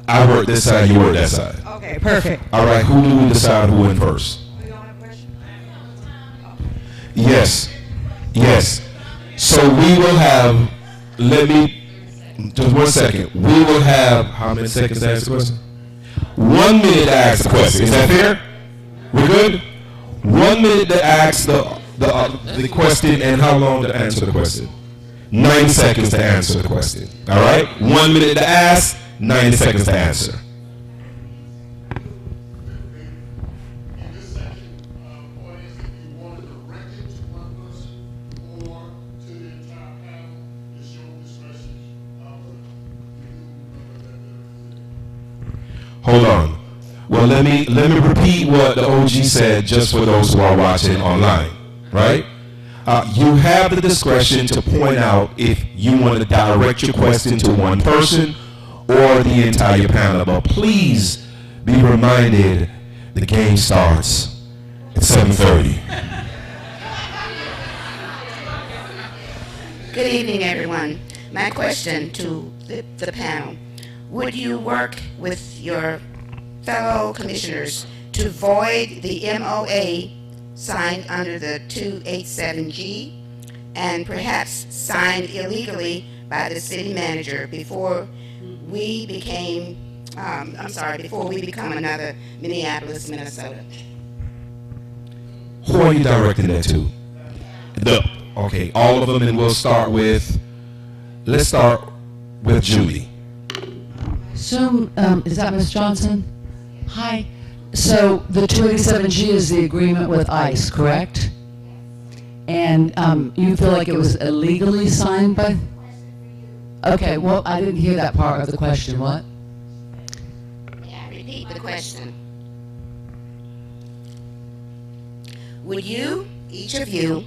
I work this side, you work that side. Okay, perfect. All right, who do we decide who went first? Yes. Yes. So we will have, just 1 second. We will have, how many seconds to ask the question? 1 minute to ask the question. Is that fair? We're good? 1 minute to ask the question, and how long to answer the question? 90 seconds to answer the question. All right? 1 minute to ask, 90 seconds to answer. Hold on. Well, let me repeat what the OG said just for those who are watching online, right? You have the discretion to point out if you want to direct your question to one person or the entire panel, but please be reminded the game starts at 7:30. Good evening, everyone. My question to the panel. Would you work with your fellow commissioners to void the MOA signed under the 287G and perhaps signed illegally by the city manager before we become another Minneapolis, Minnesota? Who are you directing that to? Okay, all of them, and let's start with Judy. So, is that Ms. Johnson? Hi. So the 287G is the agreement with ICE, correct? And you feel like it was illegally signed by? Okay, well, I didn't hear that part of the question. What? Yeah, repeat the question. Would you, each of you,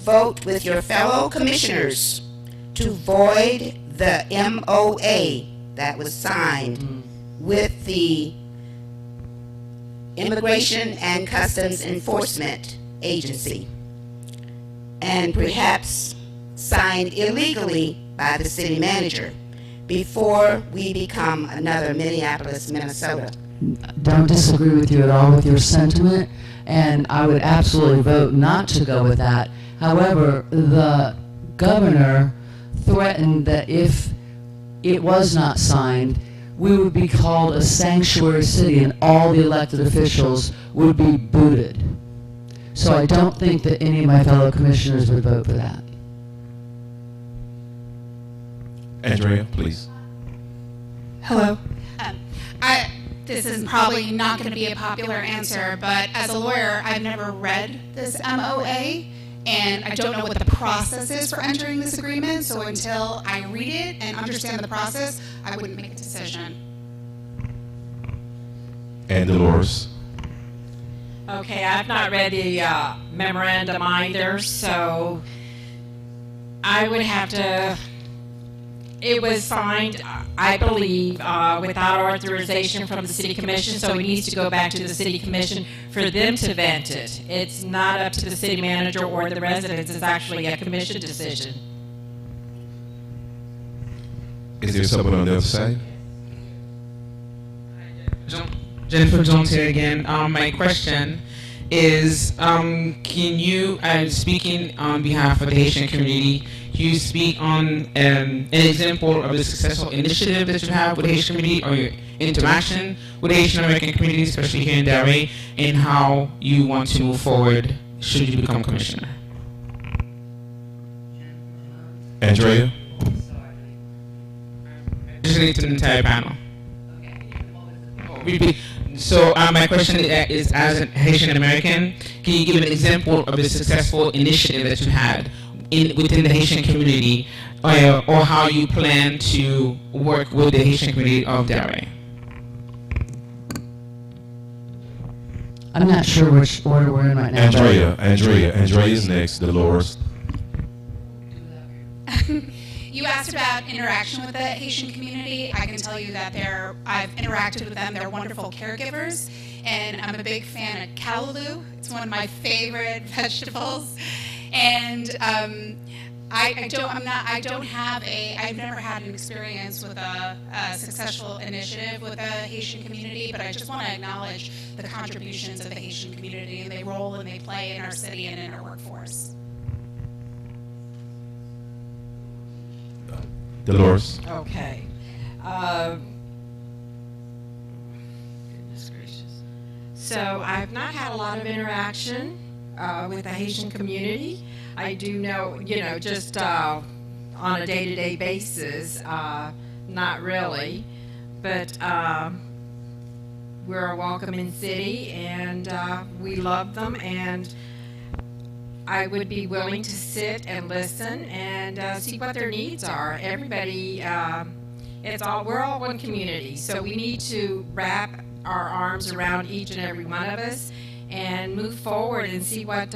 vote with your fellow commissioners to void the MOA that was signed with the Immigration and Customs Enforcement Agency and perhaps signed illegally by the city manager before we become another Minneapolis, Minnesota? Don't disagree with you at all with your sentiment, and I would absolutely vote not to go with that. However, the governor threatened that if it was not signed, we would be called a sanctuary city and all the elected officials would be booted. So I don't think that any of my fellow commissioners would vote for that. Andrea, please. Hello. This is probably not going to be a popular answer, but as a lawyer, I've never read this MOA, and I don't know what the process is for entering this agreement, so until I read it and understand the process, I wouldn't make a decision. And Dolores. Okay, I've not read the memorandum either, so I would have to. It was signed, I believe, without authorization from the city commission, so it needs to go back to the city commission for them to vent it. It's not up to the city manager or the residents. It's actually a commission decision. Is there someone on the other side? Jennifer Jones here again. My question is, can you, speaking on behalf of the Haitian community, you speak on an example of the successful initiative that you have with the Haitian community or your interaction with the Haitian American community, especially here in Delray, and how you want to move forward should you become commissioner? Andrea? Just need to the entire panel. So my question is, as a Haitian American, can you give an example of the successful initiative that you had within the Haitian community, or how you plan to work with the Haitian community of Delray? I'm not sure which order we're in right now. Andrea is next. Dolores. You asked about interaction with the Haitian community. I can tell you that I've interacted with them. They're wonderful caregivers. and I'm a big fan of callaloo. It's one of my favorite vegetables, and I've never had an experience with a successful initiative with the Haitian community, but I just want to acknowledge the contributions of the Haitian community and they role and they play in our city and in our workforce. Dolores. Okay. Goodness gracious. So I've not had a lot of interaction with the Haitian community. I do know, just on a day-to-day basis, not really, but we're a welcoming city and we love them, and I would be willing to sit and listen and see what their needs are. Everybody, we're all one community, so we need to wrap our arms around each and every one of us and move forward and see what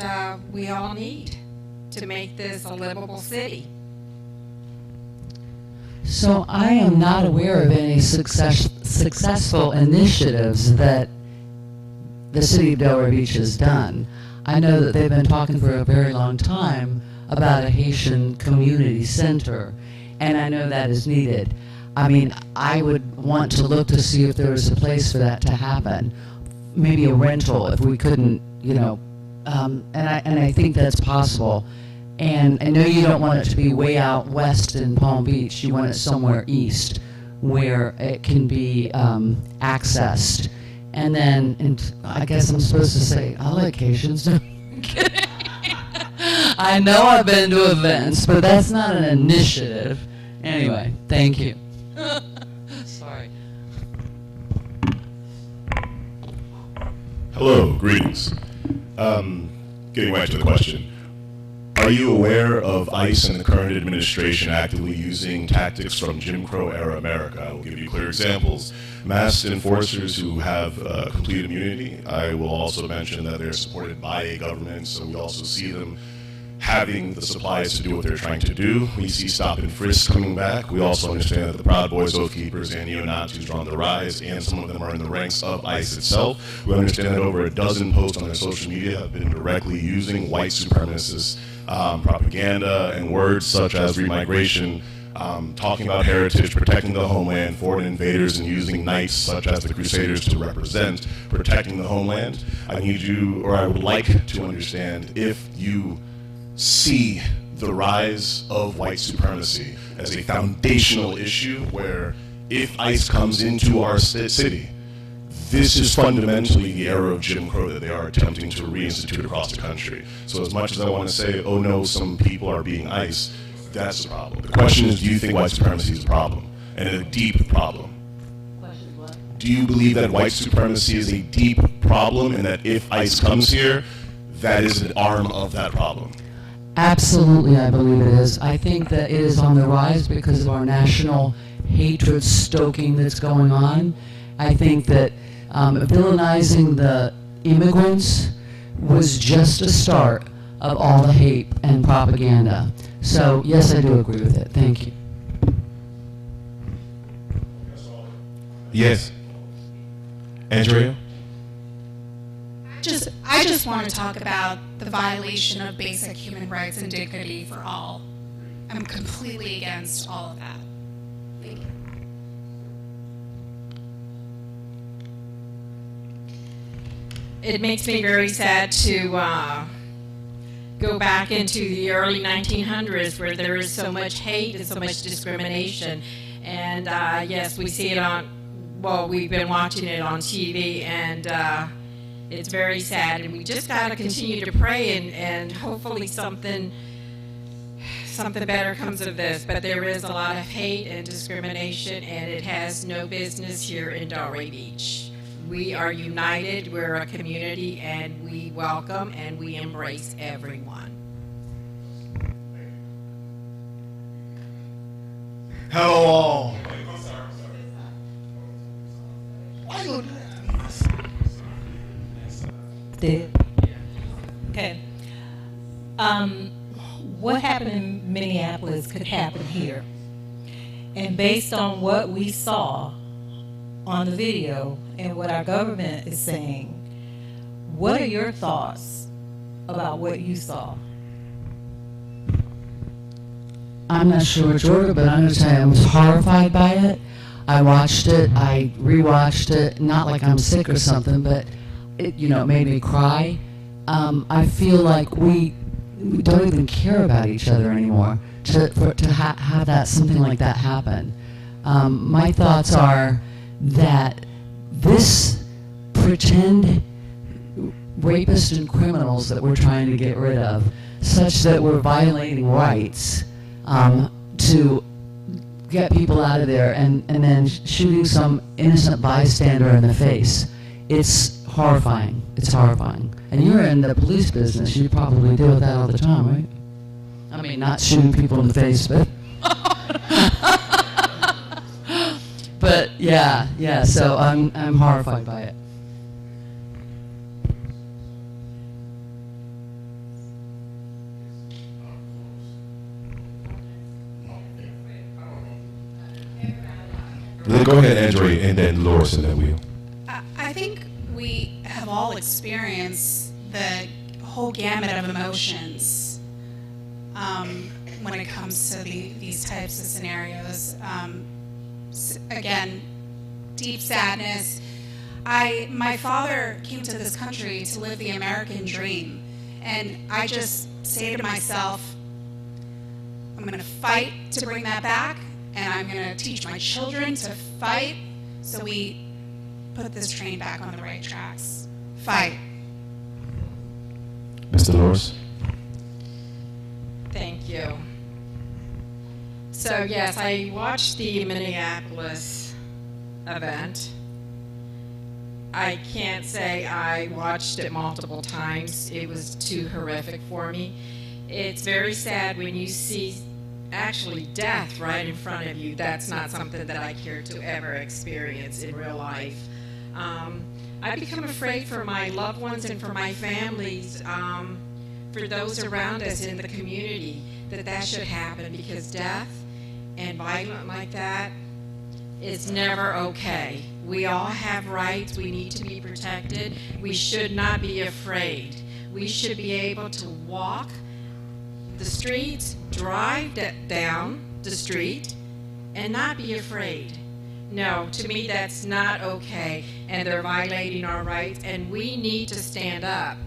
we all need to make this a livable city. So I am not aware of any successful initiatives that the city of Delray Beach has done. I know that they've been talking for a very long time about a Haitian community center, and I know that is needed. I mean, I would want to look to see if there was a place for that to happen. Maybe a rental if we couldn't, and I think that's possible. And I know you don't want it to be way out west in Palm Beach. You want it somewhere east where it can be accessed. And then, I guess I'm supposed to say, I like Haitians. I know I've been to events, but that's not an initiative. Anyway, thank you. Sorry. Hello, greetings. Getting right to the question. Are you aware of ICE and the current administration actively using tactics from Jim Crow era America? I will give you clear examples. Masked enforcers who have complete immunity. I will also mention that they're supported by a government, so we also see them having the supplies to do what they're trying to do. We see stop and frisk coming back. We also understand that the Proud Boys, Oath Keepers, and neo-Nazis are on the rise, and some of them are in the ranks of ICE itself. We understand that over a dozen posts on their social media have been directly using white supremacist propaganda and words such as remigration, talking about heritage, protecting the homeland, foreign invaders, and using knights such as the Crusaders to represent protecting the homeland. I need you, or I would like to understand if you see the rise of white supremacy as a foundational issue where if ICE comes into our city, this is fundamentally the era of Jim Crow that they are attempting to reinstitute across the country. So as much as I want to say, oh no, some people are being ICE, that's the problem. The question is, do you think white supremacy is a problem? And a deep problem? Do you believe that white supremacy is a deep problem and that if ICE comes here, that is an arm of that problem? Absolutely, I believe it is. I think that it is on the rise because of our national hatred stoking that's going on. I think that villainizing the immigrants was just a start of all the hate and propaganda. So, yes, I do agree with it. Thank you. Yes. Andrea? I just want to talk about the violation of basic human rights and dignity for all. I'm completely against all of that. Thank you. It makes me very sad to go back into the early 1900s where there is so much hate and so much discrimination. And yes, we see it we've been watching it on TV, and it's very sad. And we just got to continue to pray and hopefully something better comes of this. But there is a lot of hate and discrimination, and it has no business here in Delray Beach. We are united, we're a community, and we welcome and we embrace everyone. Hello all. Why you gonna do that? Okay. What happened in Minneapolis could happen here. And based on what we saw, on the video and what our government is saying, what are your thoughts about what you saw? I'm not sure which order, but I'm going to tell you, I was horrified by it. I watched it, I rewatched it, not like I'm sick or something, but it, you know, it made me cry. I feel like we don't even care about each other anymore to have that, something like that happen. My thoughts are that this pretend rapists and criminals that we're trying to get rid of, such that we're violating rights, to get people out of there and then shooting some innocent bystander in the face. It's horrifying. It's horrifying. And you're in the police business. You probably deal with that all the time, right? I mean, not shooting people in the face, but... but yeah, so I'm horrified by it. Go ahead, Andre, and then Loris, and then we'll. I think we have all experienced the whole gamut of emotions when it comes to these types of scenarios. Again, deep sadness. My father came to this country to live the American dream, and I just say to myself, I'm going to fight to bring that back. And I'm going to teach my children to fight so we put this train back on the right tracks. Fight. Mr. Loris? Thank you. So, yes, I watched the Minneapolis event. I can't say I watched it multiple times. It was too horrific for me. It's very sad when you see actually death right in front of you. That's not something that I care to ever experience in real life. I become afraid for my loved ones and for my families, for those around us in the community, that should happen, because death and violence like that is never okay. We all have rights. We need to be protected. We should not be afraid. We should be able to walk the streets, drive down the street, and not be afraid. No, to me that's not okay, and they're violating our rights, and we need to stand up.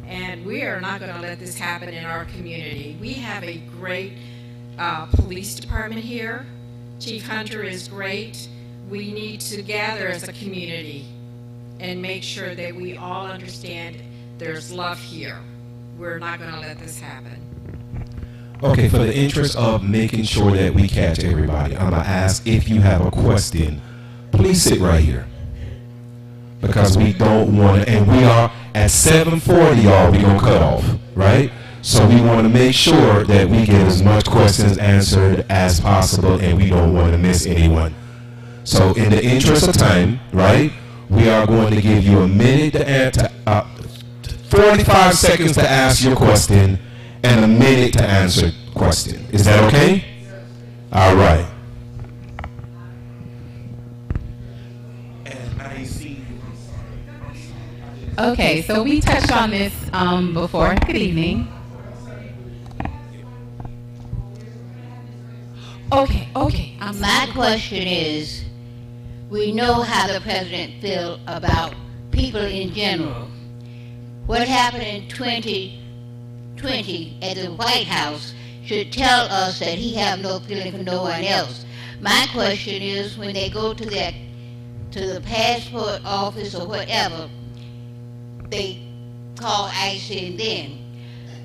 And we are not going to let this happen in our community. We have a great police department here. Chief Hunter is great. We need to gather as a community and make sure that we all understand there's love here. We're not going to let this happen. Okay, for the interest of making sure that we catch everybody, I'm going to ask if you have a question, please sit right here. Because we don't want to, and we are at 7:40, y'all, we're going to cut off, right? So we want to make sure that we get as much questions answered as possible, and we don't want to miss anyone. So in the interest of time, right, we are going to give you a minute to answer, 45 seconds to ask your question, and a minute to answer the question. Is that okay? All right. Okay, so we touched on this before. Good evening. Okay. My question is, we know how the president feels about people in general. What happened in 2020 at the White House should tell us that he have no feeling for no one else. My question is, when they go to the passport office or whatever, they call ICE and then.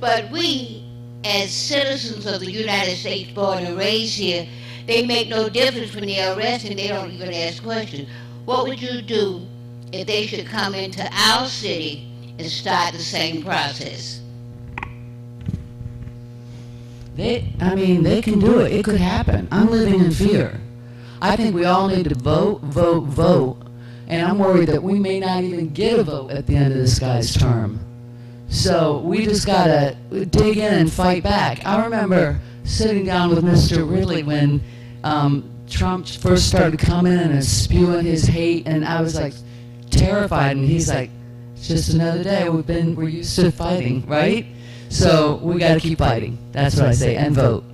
But we, as citizens of the United States, born and raised here, they make no difference when they arrest and they don't even ask questions. What would you do if they should come into our city and start the same process? They can do it. It could happen. I'm living in fear. I think we all need to vote. And I'm worried that we may not even get a vote at the end of this guy's term. So we just got to dig in and fight back. I remember sitting down with Mr. Ridley when Trump first started coming and spewing his hate, and I was like terrified, and he's like, it's just another day, we're used to fighting, right? So we got to keep fighting. That's what I say, and vote.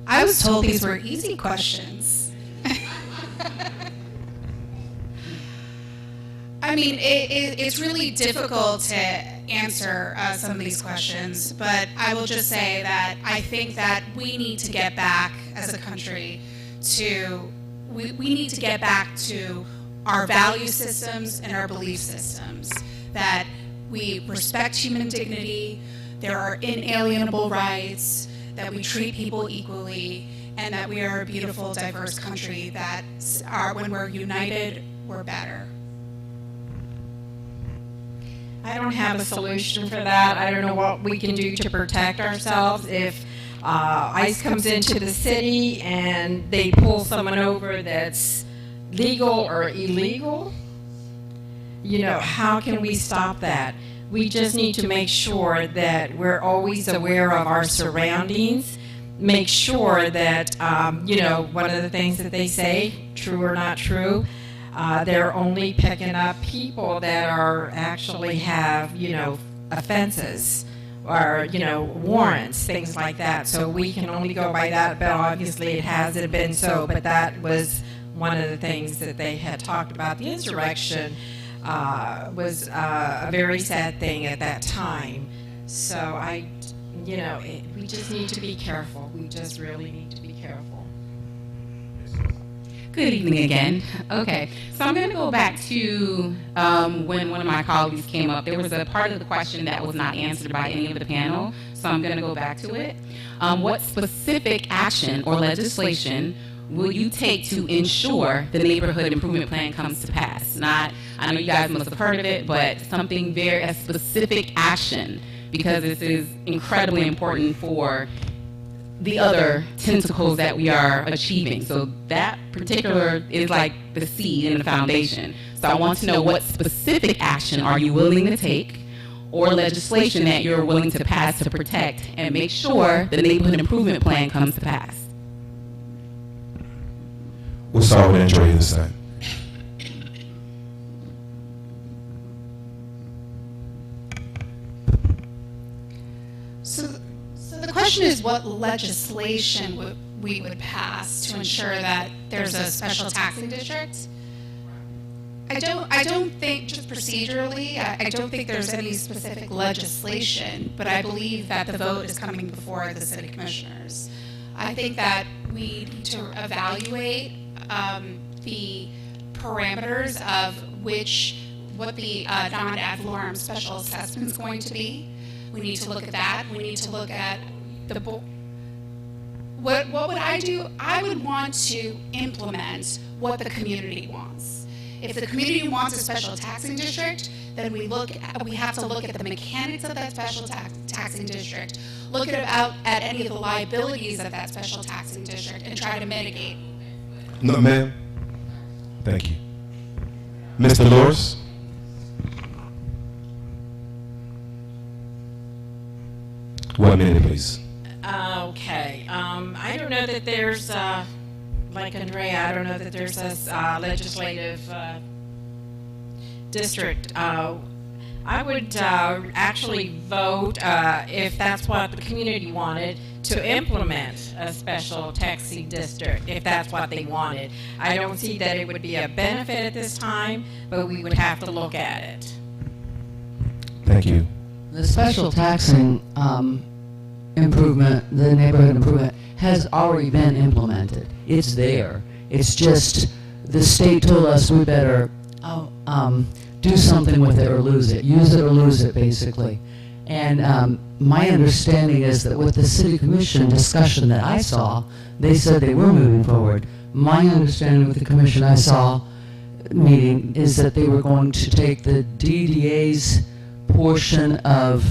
I was told these were easy questions. I mean, it's really difficult to answer some of these questions, but I will just say that I think that we need to get back as a country to, we need to get back to our value systems and our belief systems, that we respect human dignity, there are inalienable rights, that we treat people equally, and that we are a beautiful, diverse country that when we're united, we're better. I don't have a solution for that. I don't know what we can do to protect ourselves. If ICE comes into the city and they pull someone over that's legal or illegal, how can we stop that? We just need to make sure that we're always aware of our surroundings, make sure that, one of the things that they say, true or not true, they're only picking up people that are actually have, offenses or, warrants, things like that. So we can only go by that, but obviously it hasn't been so. But that was one of the things that they had talked about. The insurrection was a very sad thing at that time. So we just need to be careful. We just really need to be careful. Good evening again. Okay, so I'm going to go back to when one of my colleagues came up. There was a part of the question that was not answered by any of the panel, so I'm going to go back to it. What specific action or legislation will you take to ensure the neighborhood improvement plan comes to pass? I know you guys must have heard of it, but something a specific action, because this is incredibly important for the other tentacles that we are achieving. So that particular is like the seed and the foundation. So I want to know, what specific action are you willing to take, or legislation that you're willing to pass to protect and make sure the neighborhood improvement plan comes to pass? We'll start with Andrea this time. So the question is, what legislation we would pass to ensure that there's a special taxing district? I don't think, just procedurally, I don't think there's any specific legislation, but I believe that the vote is coming before the city commissioners. I think that we need to evaluate the parameters of what the non-ad valorem special assessment is going to be. We need to look at that. We need to look at what would I do? I would want to implement what the community wants. If the community wants a special taxing district, then we have to look at the mechanics of that special taxing district, look at any of the liabilities of that special taxing district, and try to mitigate. No, ma'am. Thank you. Mr. Lewis? One minute, please. Okay. I don't know that there's, like Andrea, I don't know that there's a legislative district. I would actually vote, if that's what the community wanted, to implement a special taxing district, if that's what they wanted. I don't see that it would be a benefit at this time, but we would have to look at it. Thank you. The special taxing improvement, the neighborhood improvement, has already been implemented. It's there. It's just the state told us we better do something with it or lose it. Use it or lose it, basically. And my understanding is that with the city commission discussion that I saw, they said they were moving forward. My understanding with the commission I saw meeting is that they were going to take the DDA's portion of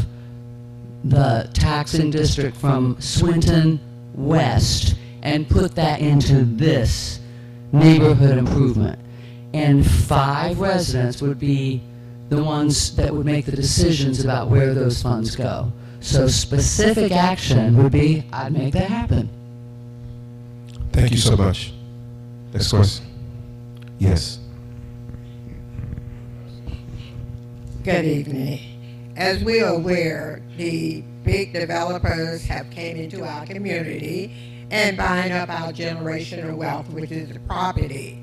the taxing district from Swinton West and put that into this neighborhood improvement. And 5 residents would be the ones that would make the decisions about where those funds go. So specific action would be, I'd make that happen. Thank you so much. Next question. Yes. Good evening. As we are aware, the big developers have came into our community and buying up our generational wealth, which is the property.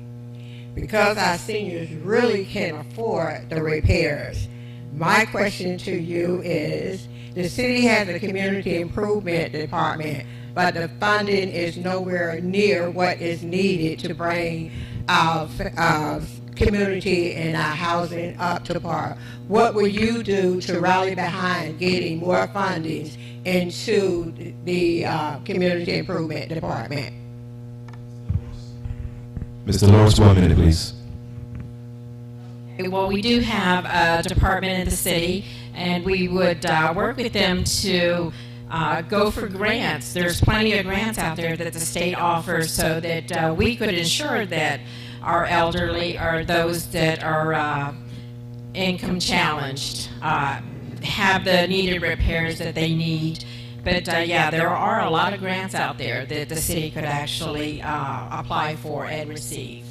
Because our seniors really can't afford the repairs, my question to you is, the city has a community improvement department, but the funding is nowhere near what is needed to bring our community and our housing up to par. What will you do to rally behind getting more funding into the community improvement department? Mr. Lawrence, 1 minute, please. Well, we do have a department in the city, and we would work with them to go for grants. There's plenty of grants out there that the state offers so that we could ensure that our elderly or those that are income challenged have the needed repairs that they need. But yeah, there are a lot of grants out there that the city could actually apply for and receive.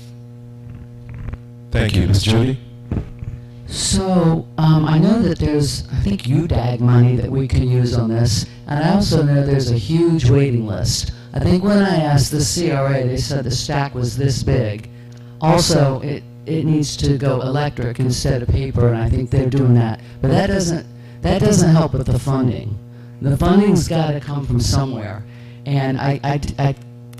Thank you. Ms. Judy? So I know that there's, I think, UDAG money that we can use on this, and I also know there's a huge waiting list. I think when I asked the CRA, they said the stack was this big. Also, it needs to go electric instead of paper, and I think they're doing that. But that doesn't help with the funding. The funding's got to come from somewhere, and I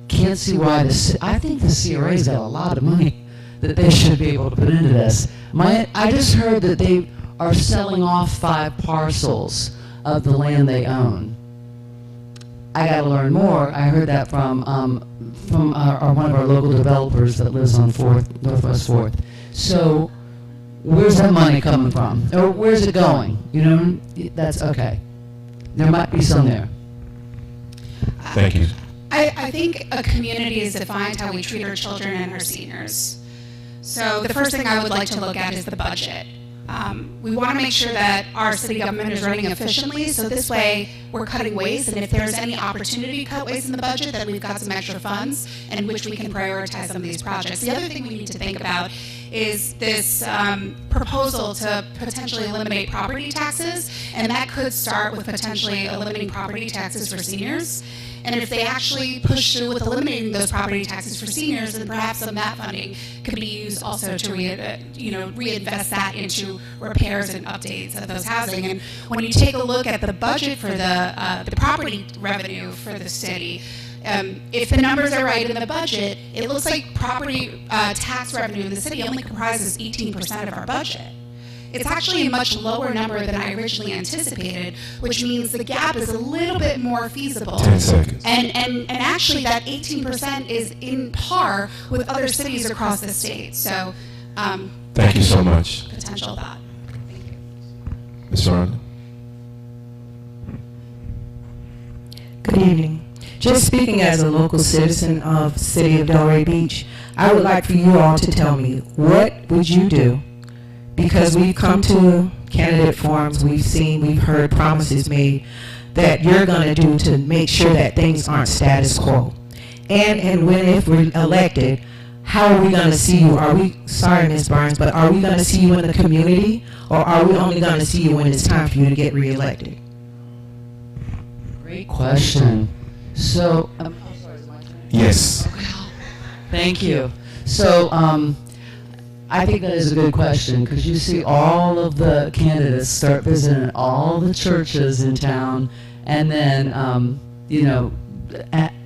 can't see why I think the CRA's got a lot of money that they should be able to put into this. I just heard that they are selling off 5 parcels of the land they own. I got to learn more. I heard that from one of our local developers that lives on Northwest 4th. So where's that money coming from? Or where's it going? You know, that's okay. There might be some there. Thank you. I think a community is defined how we treat our children and our seniors. So the first thing I would like to look at is the budget. We want to make sure that our city government is running efficiently, so this way we're cutting waste, and if there's any opportunity to cut waste in the budget, then we've got some extra funds in which we can prioritize some of these projects. The other thing we need to think about is this proposal to potentially eliminate property taxes, and that could start with potentially eliminating property taxes for seniors. And if they actually push through with eliminating those property taxes for seniors, then perhaps some of that funding could be used also to reinvest that into repairs and updates of those housing. And when you take a look at the budget for the property revenue for the city, if the numbers are right in the budget, it looks like property tax revenue in the city only comprises 18% of our budget. It's actually a much lower number than I originally anticipated, which means the gap is a little bit more feasible. 10 seconds. And actually that 18% is in par with other cities across the state. So thank you so much. Potential thought. Thank you. Ms. Arnold? Good evening. Just speaking as a local citizen of the city of Delray Beach, I would like for you all to tell me, what would you do? Because we've come to candidate forums, we've heard promises made that you're going to do to make sure that things aren't status quo. And if we're elected, how are we going to see you? Sorry, Ms. Burns, but are we going to see you in the community, or are we only going to see you when it's time for you to get reelected? Great question. So, yes. Thank you. So, I think that is a good question, because you see all of the candidates start visiting all the churches in town, and then,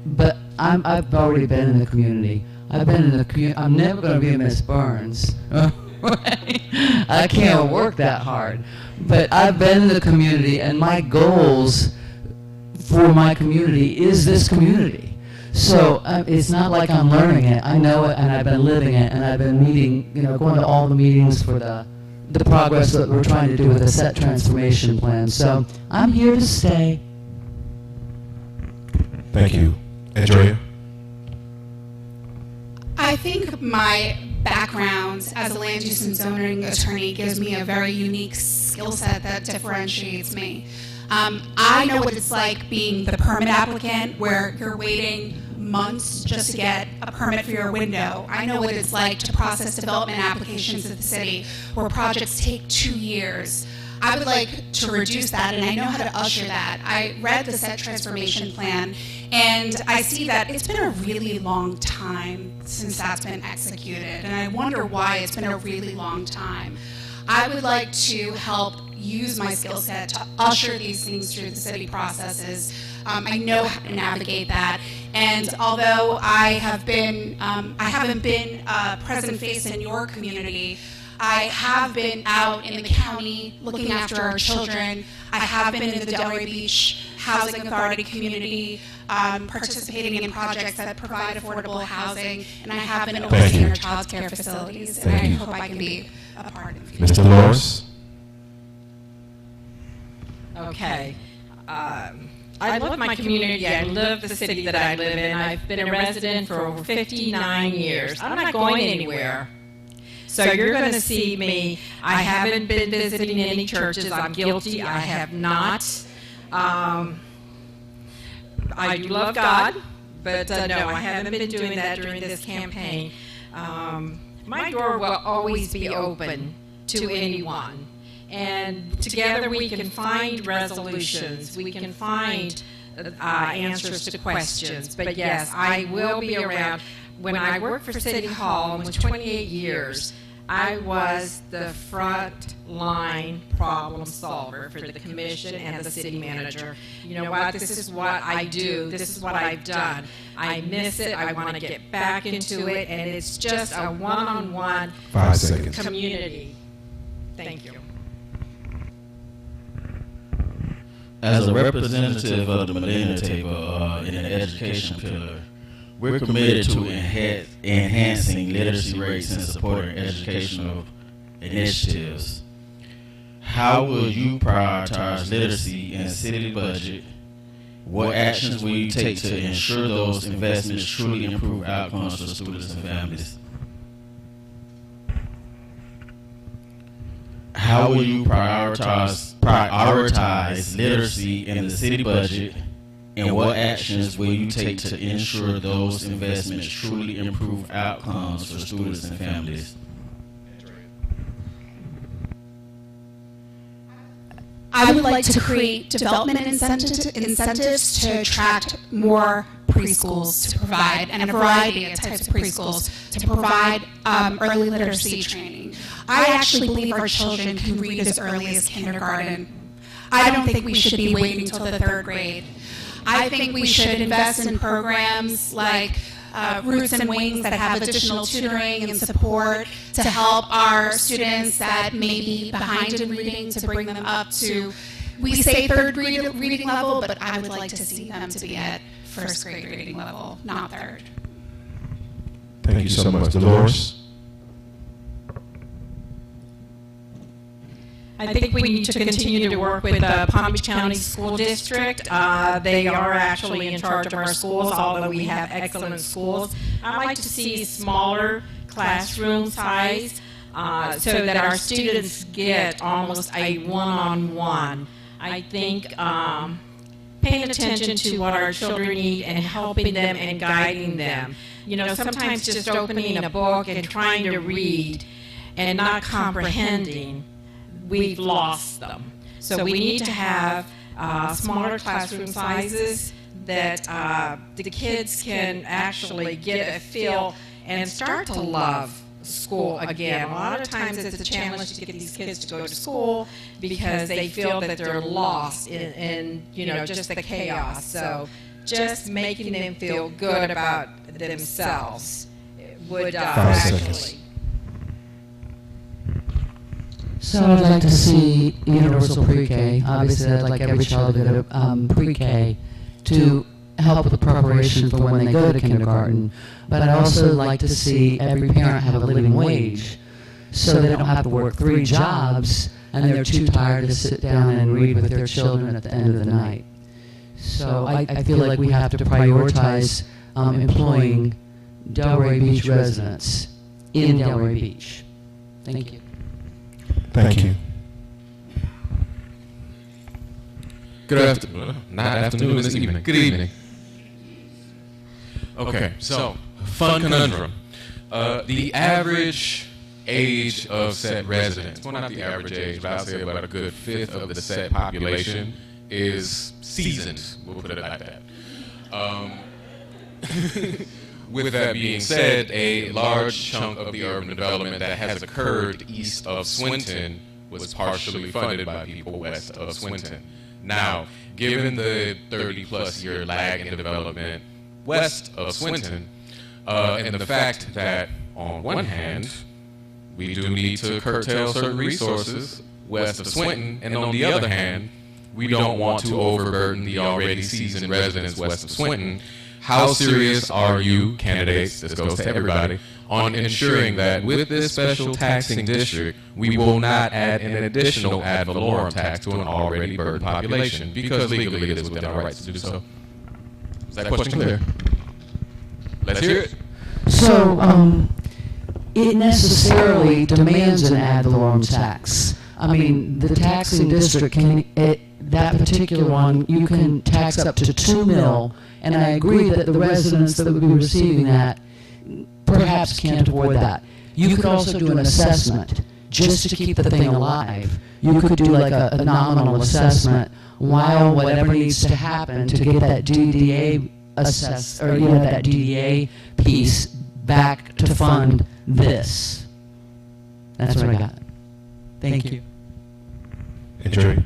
but I've already been in the community. I've been in the community. I'm never going to be a Miss Burns. I can't work that hard. But I've been in the community, and my goals for my community is this community. So it's not like I'm learning it. I know it, and I've been living it, and I've been going to all the meetings for the progress that we're trying to do with the set transformation plan. So I'm here to stay. Thank you. Andrea? I think my background as a land use and zoning attorney gives me a very unique skill set that differentiates me. I know what it's like being the permit applicant where you're waiting months just to get a permit for your window. I know what it's like to process development applications at the city where projects take 2 years. I would like to reduce that, and I know how to usher that. I read the set transformation plan, and I see that it's been a really long time since that's been executed, and I wonder why it's been a really long time. I would like to help use my skill set to usher these things through the city processes. I know how to navigate that, and although I haven't been a present face in your community, I have been out in the county looking after our children. I have been in the Delray Beach Housing Authority community, participating in projects that provide affordable housing, and I have been overseeing our child care facilities, and I hope I can be a part of it. Mr. Lawrence? Okay. I love my community. I love the city that I live in. I've been a resident for over 59 years. I'm not going anywhere. So you're going to see me. I haven't been visiting any churches. I'm guilty. I have not. I do love God, but no, I haven't been doing that during this campaign. My door will always be open to anyone. And together we can find resolutions. We can find answers to questions. But yes, I will be around. When I worked for City Hall, almost 28 years, I was the front line problem solver for the commission and the city manager. You know what? This is what I do. This is what I've done. I miss it. I want to get back into it. And it's just a one-on-one 5 seconds. community. Thank you. As a representative of the Medina Table in the education pillar, we're committed to enhancing literacy rates and supporting educational initiatives. How will you prioritize literacy in the city budget? What actions will you take to ensure those investments truly improve outcomes for students and families? How will you prioritize literacy in the city budget? And what actions will you take to ensure those investments truly improve outcomes for students and families? I would like to create development incentives to attract more preschools to provide, and a variety of types of preschools to provide early literacy training. I actually believe our children can read as early as kindergarten. I don't think we should be waiting until the 3rd grade. I think we should invest in programs like Roots and Wings that have additional tutoring and support to help our students that may be behind in reading, to bring them up to, we say 3rd grade reading level, but I would like to see them to be at 1st grade reading level, not 3rd. Thank you so much. Dolores? I think we need to continue to work with the Palm Beach County School District. They are actually in charge of our schools, although we have excellent schools. I'd like to see smaller classroom size so that our students get almost a one-on-one. I think paying attention to what our children need and helping them and guiding them. You know, sometimes just opening a book and trying to read and not comprehending, we've lost them. So we need to have smaller classroom sizes that the kids can actually get a feel and start to love school again. A lot of times it's a challenge to get these kids to go to school because they feel that they're lost in you know, just the chaos. So just making them feel good about themselves would actually. So I'd like to see universal pre-K. Obviously, I'd like every child to go to pre-K to help with the preparation for when they go to kindergarten. But I'd also like to see every parent have a living wage so they don't have to work 3 jobs and they're too tired to sit down and read with their children at the end of the night. So I feel like we have to prioritize employing Delray Beach residents in Delray Beach. Thank you. Thank you. Good afternoon. Not afternoon, it's evening. Good evening. Okay, so, fun conundrum. The average age of set residents, well, not the average age, but I'll say about a good fifth of the set population is seasoned, we'll put it like that. With that being said, a large chunk of the urban development that has occurred east of Swinton was partially funded by people west of Swinton. Now, given the 30-plus year lag in development west of Swinton, and the fact that, on one hand, we do need to curtail certain resources west of Swinton, and on the other hand, we don't want to overburden the already seasoned residents west of Swinton, how serious are you, candidates, this goes to everybody, on ensuring that with this special taxing district, we will not add an additional ad valorem tax to an already burdened population, because legally it is within our rights to do so? Is that question clear? Let's hear it. So, it necessarily demands an ad valorem tax. I mean, the taxing district can, that particular one, you can tax up to 2 mil, and I agree that the residents that would be receiving that perhaps can't afford that. You could also do an assessment just to keep the thing alive. You could do like a nominal assessment while whatever needs to happen to get that DDA assessed, or that DDA piece back to fund this. That's what I got. Thank you. Enjoy.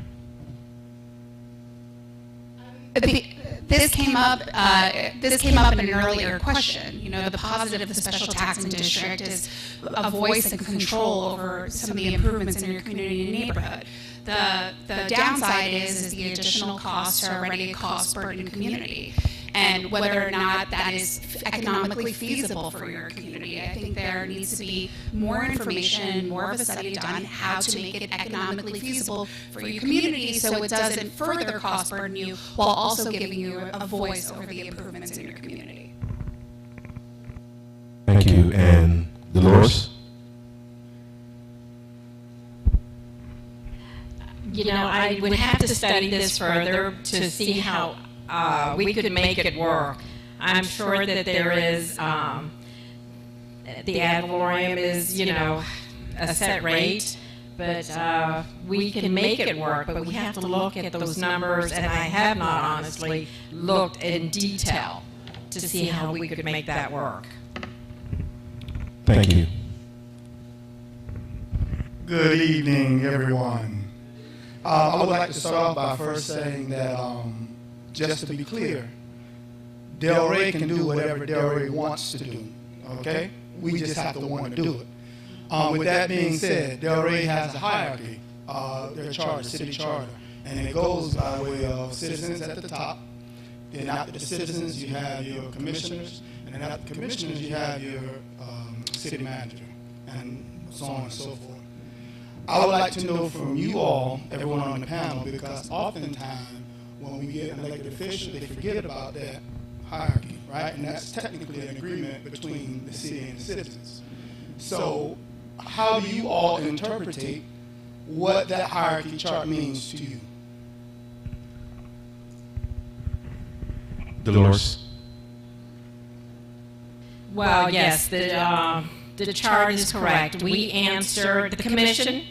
This came up in an earlier question. You know, the positive of the special taxing district is a voice and control over some of the improvements in your community and neighborhood. The downside is the additional costs are already a cost-burdened community, and whether or not that is economically feasible for your community. I think there needs to be more information, more of a study done how to make it economically feasible for your community so it doesn't further cost burden you while also giving you a voice over the improvements in your community. Thank you. And Dolores? You know, I would have to study this further to see how we could make it work. I'm sure that there is, the ad valorem is, you know, a set rate, but we can make it work, but we have to look at those numbers, and I have not honestly looked in detail to see how we could make that work. Thank you. Good evening, everyone. I would like to start off by first saying that, just to be clear, Delray can do whatever Delray wants to do, okay? We just have to want to do it. With that being said, Delray has a hierarchy, their charter, city charter, and it goes by way of citizens at the top. Then after the citizens, you have your commissioners, and then after the commissioners, you have your city manager, and so on and so forth. I would like to know from you all, everyone on the panel, because oftentimes when we get an elected official, they forget about that hierarchy, right? And that's technically an agreement between the city and the citizens. So how do you all interpret what that hierarchy chart means to you? Dolores? Well, yes, the chart is correct. We answer, the commission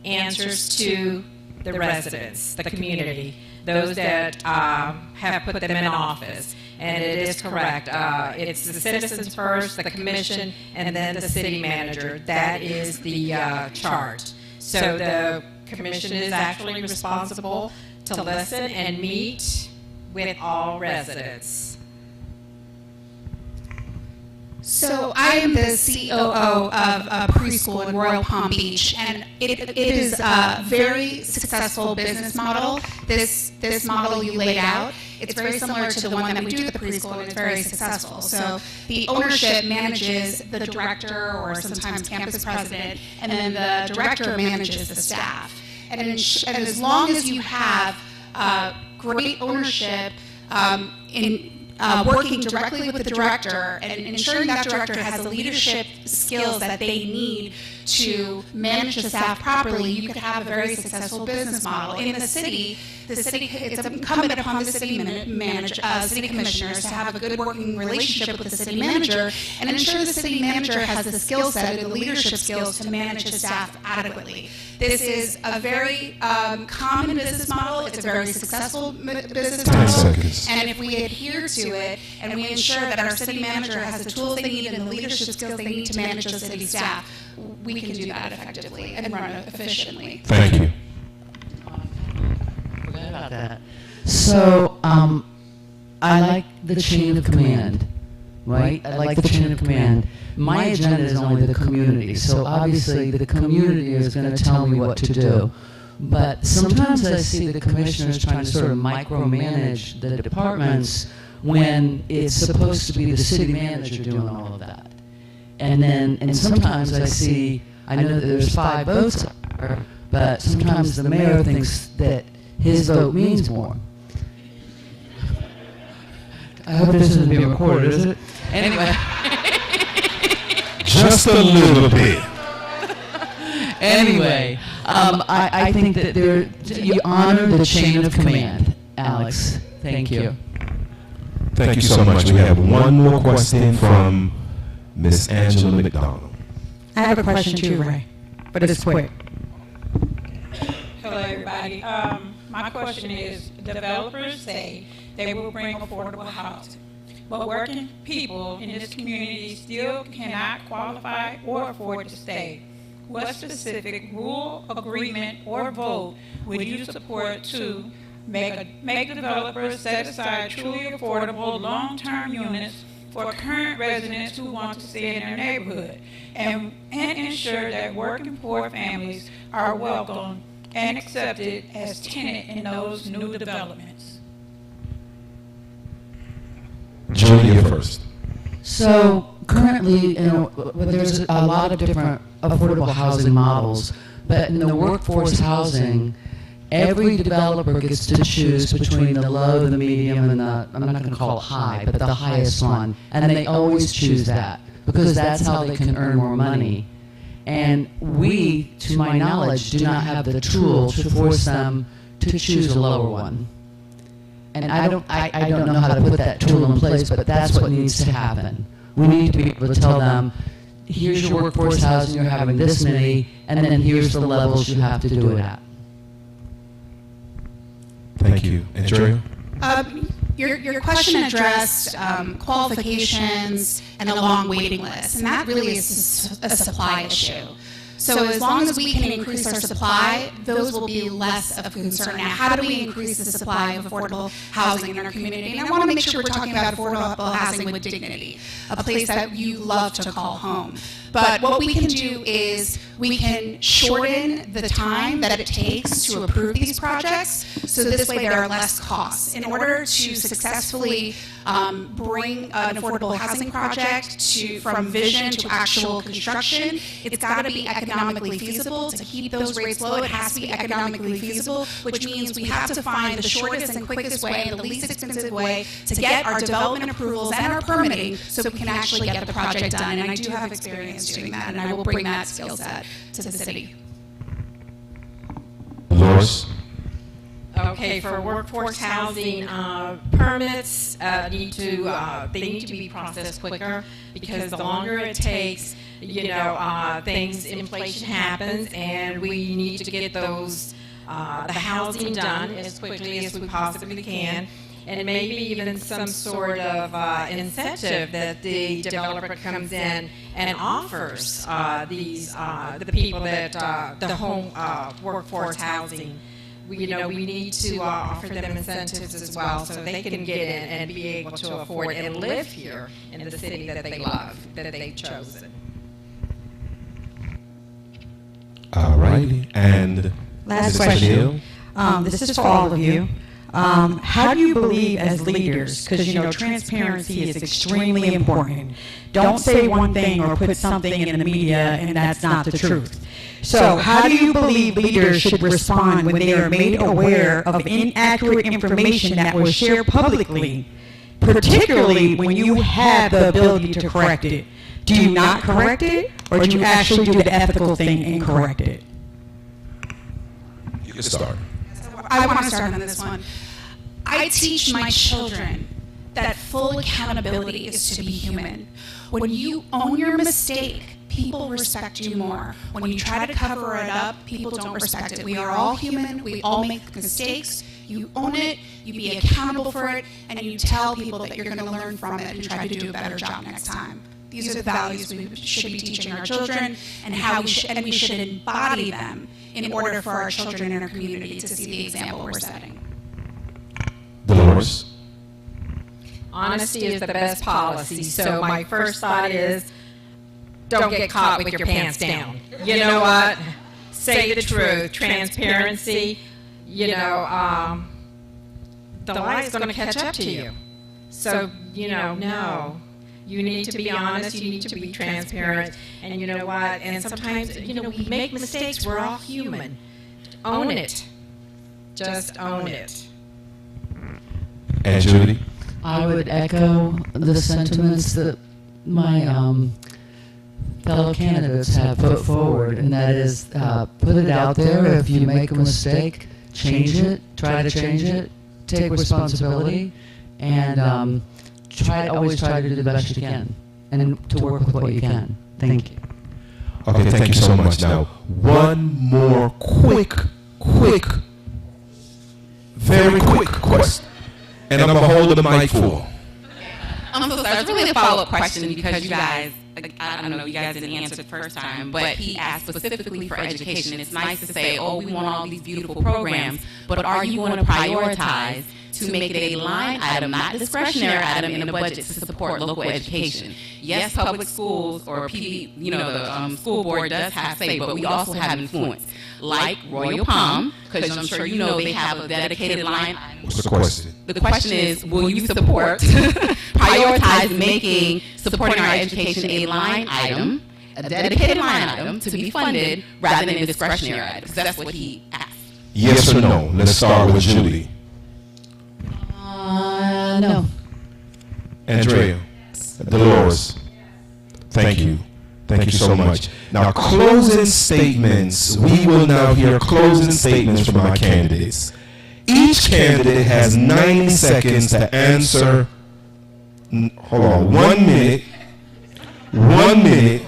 answers to the residents, the community, those that have put them in office. And it is correct. It's the citizens first, the commission, and then the city manager. That is the chart. So the commission is actually responsible to listen and meet with all residents. So I am the COO of a preschool in Royal Palm Beach, and it is a very successful business model. This model you laid out, it's very similar to the one that we do at the preschool, and it's very successful. So the ownership manages the director or sometimes campus president, and then the director manages the staff. And as long as you have great ownership in working directly with the director and ensuring that director has the leadership skills that they need to manage the staff properly, you could have a very successful business model. In the city, it's incumbent upon the city commissioners to have a good working relationship with the city manager and ensure the city manager has the skill set and the leadership skills to manage his staff adequately. This is a very common business model. It's a very successful business model. And if we adhere to it and we ensure that our city manager has the tools they need and the leadership skills they need to manage the city staff, we can do that effectively and run it efficiently. Thank you. Forgot about that. So I like the chain of command, right? I like the chain of command. My agenda is only the community, so obviously the community is going to tell me what to do. But sometimes I see the commissioners trying to sort of micromanage the departments when it's supposed to be the city manager doing all of that. And sometimes I know that there's 5 votes there, but sometimes the mayor thinks that his vote means more. I hope this isn't being recorded, is it? Anyway. Just a little bit. Anyway, I think that you honor the chain of command, Alex. Thank you. Thank you so much. We have one more question from Miss Angela McDonald. I have a question too, Ray, but it's quick. Hello, everybody. My question is, developers say they will bring affordable housing, but working people in this community still cannot qualify or afford to stay. What specific rule, agreement, or vote would you support to make developers set aside truly affordable long-term units for current residents who want to stay in their neighborhood and ensure that working poor families are welcomed and accepted as tenant in those new developments? Julia first. So currently, there's a lot of different affordable housing models, but in the workforce housing, every developer gets to choose between the low, the medium, and I'm not going to call it high, but the highest one. And they always choose that because that's how they can earn more money. And we, to my knowledge, do not have the tool to force them to choose a lower one. And I don't know how to put that tool in place, but that's what needs to happen. We need to be able to tell them, here's your workforce housing, you're having this many, and then here's the levels you have to do it at. Thank you. Andrea? Your question addressed qualifications and a long waiting list, and that really is a supply issue. So as long as we can increase our supply, those will be less of a concern. Now, how do we increase the supply of affordable housing in our community? And I want to make sure we're talking about affordable housing with dignity, a place that you love to call home. But what we can do is we can shorten the time that it takes to approve these projects, so this way there are less costs. In order to successfully bring an affordable housing project from vision to actual construction, it's got to be economically feasible. To keep those rates low, it has to be economically feasible, which means we have to find the shortest and quickest way and the least expensive way to get our development approvals and our permitting so we can actually get the project done. And I do have experience doing that, and I will bring that skill set to the city. Loris? Okay, for workforce housing, permits need to be processed quicker, because the longer it takes, inflation happens, and we need to get those the housing done as quickly as we possibly can. And maybe even some sort of incentive that the developer comes in and offers the people that the home workforce housing. We need to offer them incentives as well, so they can get in and be able to afford and live here in the city that they love, that they've chosen. All righty, and last question. This is for all of you. How do you believe as leaders, because transparency is extremely important. Don't say one thing or put something in the media and that's not the truth. So how do you believe leaders should respond when they are made aware of inaccurate information that was shared publicly particularly when you have the ability to correct it? Do you not correct it, or do you actually do the ethical thing and correct it? You can start. I want to start on this one. I teach my children that full accountability is to be human. When you own your mistake, people respect you more. When you try to cover it up, people don't respect it. We are all human. We all make mistakes. You own it, you be accountable for it, and you tell people that you're going to learn from it and try to do a better job next time. These are the values we should be teaching our children, and how we should embody them in order for our children in our community to see the example we're setting. Dolores? Honesty is the best policy. So my first thought is, don't get caught with your pants down. You know what? Say the truth. Transparency. You know, the light's going to catch up to you. So, you know, no. You need to be honest. You need to be transparent. And you know what? And sometimes, you know, we make mistakes. We're all human. Own it. Just own it. And Judy? I would echo the sentiments that my fellow candidates have put forward, and that is put it out there. If you make a mistake, change it, try to change it, take responsibility, and always try to do the best you can, and to work with what you can. Thank you. Okay, thank you so much. Now, one more quick, very quick question. And I'm going to hold the mic for. I'm so sorry. It's really a follow-up question because you guys, I don't know, you guys didn't answer the first time, but he asked specifically for education. And it's nice to say, oh, we want all these beautiful programs, but are you going to prioritize to make it a line item, not a discretionary item in the budget to support local education? Yes, public schools or the school board does have say, but we also have influence. Like Royal Palm, because I'm sure you know they have a dedicated line item. What's the question? The question is, will you support, prioritize supporting our education a line item, a dedicated line item to be funded rather than a discretionary item? Because that's what he asked. Yes or no? Let's start with Judy. No. Andrea. Dolores. Thank you. Thank you so much. Now, closing statements. We will now hear closing statements from our candidates. Each candidate has 90 seconds to answer. Hold on. 1 minute. 1 minute.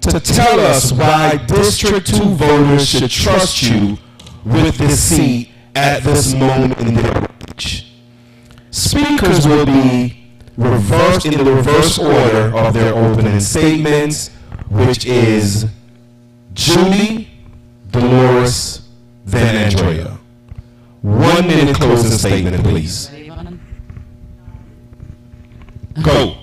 To tell us why District 2 voters should trust you with this seat at this moment in their speech. Speakers will be reversed in the reverse order of their opening statements, which is Judy, Dolores, then Andrea. 1 minute closing statement, please. Go.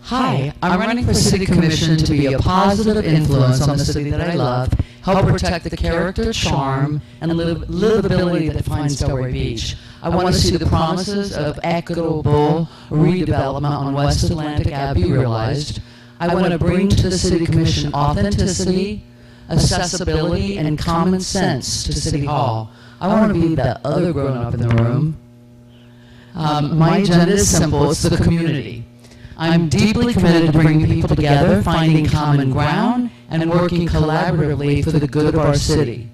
Hi, I'm running for City Commission to be a positive influence on the city that I love, help protect the character, charm, and livability that defines Delray Beach. I want to see the promises of equitable redevelopment on West Atlantic Ave be realized. I want to bring to the City Commission authenticity, accessibility, and common sense to City Hall. I want to be the other grown-up in the room. My agenda is simple. It's the community. I'm deeply committed to bringing people together, finding common ground, and working collaboratively for the good of our city.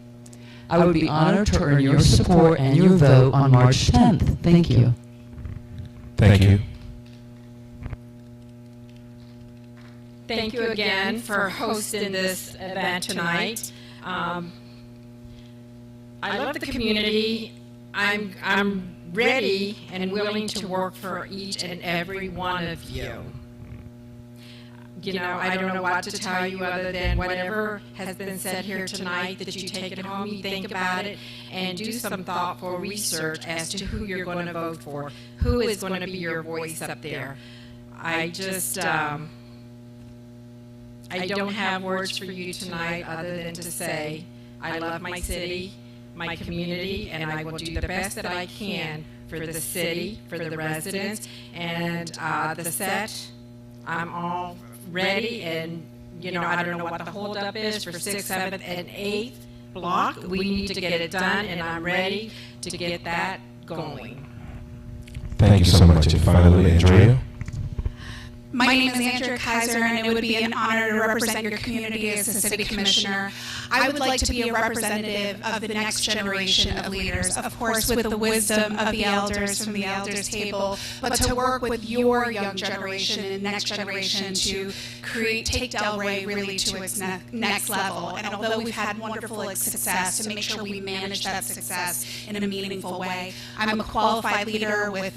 I would be honored to earn your support and your vote on March 10th. Thank you. Thank you. Thank you again for hosting this event tonight. I love the community. I'm ready and willing to work for each and every one of you. You know, I don't know what to tell you other than whatever has been said here tonight, that you take it home, you think about it, and do some thoughtful research as to who you're going to vote for, who is going to be your voice up there. I just, I don't have words for you tonight other than to say I love my city, my community, and I will do the best that I can for the city, for the residents, and the set. I'm all ready, and you know, I don't know what the holdup is for 6th, 7th, and 8th block. We need to get it done, and I'm ready to get that going. Thank you so much. And finally, Andrea. My name is Andrea Kaiser, and it would be an honor to represent your community as a city commissioner. I would like to be a representative of the next generation of leaders, of course with the wisdom of the elders from the elders table, but to work with your young generation and next generation to take Delray really to its next level. And although we've had wonderful success, to make sure we manage that success in a meaningful way. I'm a qualified leader with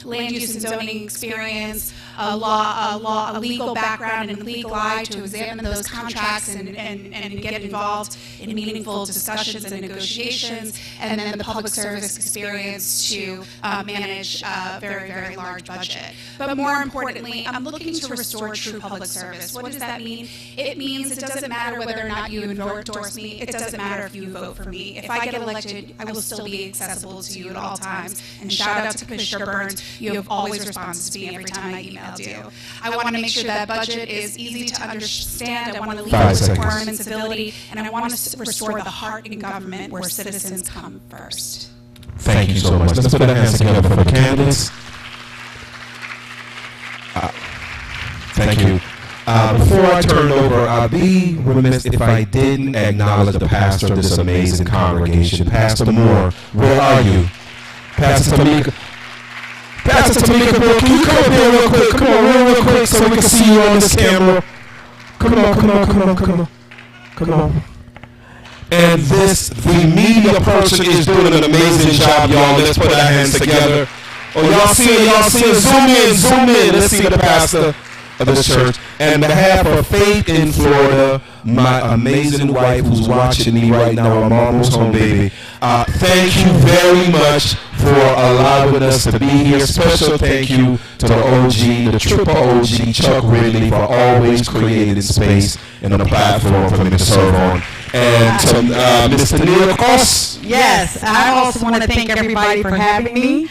land use and zoning experience, a legal background and legal eye to examine those contracts and get involved in meaningful discussions and negotiations, and then the public service experience to manage a very, very large budget. But more importantly, I'm looking to restore true public service. What does that mean? It means it doesn't matter whether or not you endorse me. It doesn't matter if you vote for me. If I get elected, I will still be accessible to you at all times. And shout out to Commissioner Burns. You have always responded to me every time I emailed you. I want to make sure that budget is easy to understand. I want to lead with requirement civility, and I want to restore the heart in government where citizens come first. Thank you so much. Let's put our hands together for the candidates. Thank you. Before I turn it over, I'd be remiss if I didn't acknowledge the pastor of this amazing congregation. Pastor Moore, where are you? Pastor Tamika. Pastor Tamika, can you come up here real quick? Come on, real quick so we can see you on this camera. Come on. And the media person is doing an amazing job, y'all. Let's put our hands together. Oh, y'all see it? Zoom in. Let's see the pastor of this church. And on behalf of Faith in Florida, my amazing wife who's watching me right now, I'm almost home, baby. Thank you very much for allowing us to be here. Special thank you to the OG, the triple OG, Chuck Ridley, for always creating space and a platform for me to serve on. And to Mr. Neil Cross. Yes, I also want to thank everybody for having me.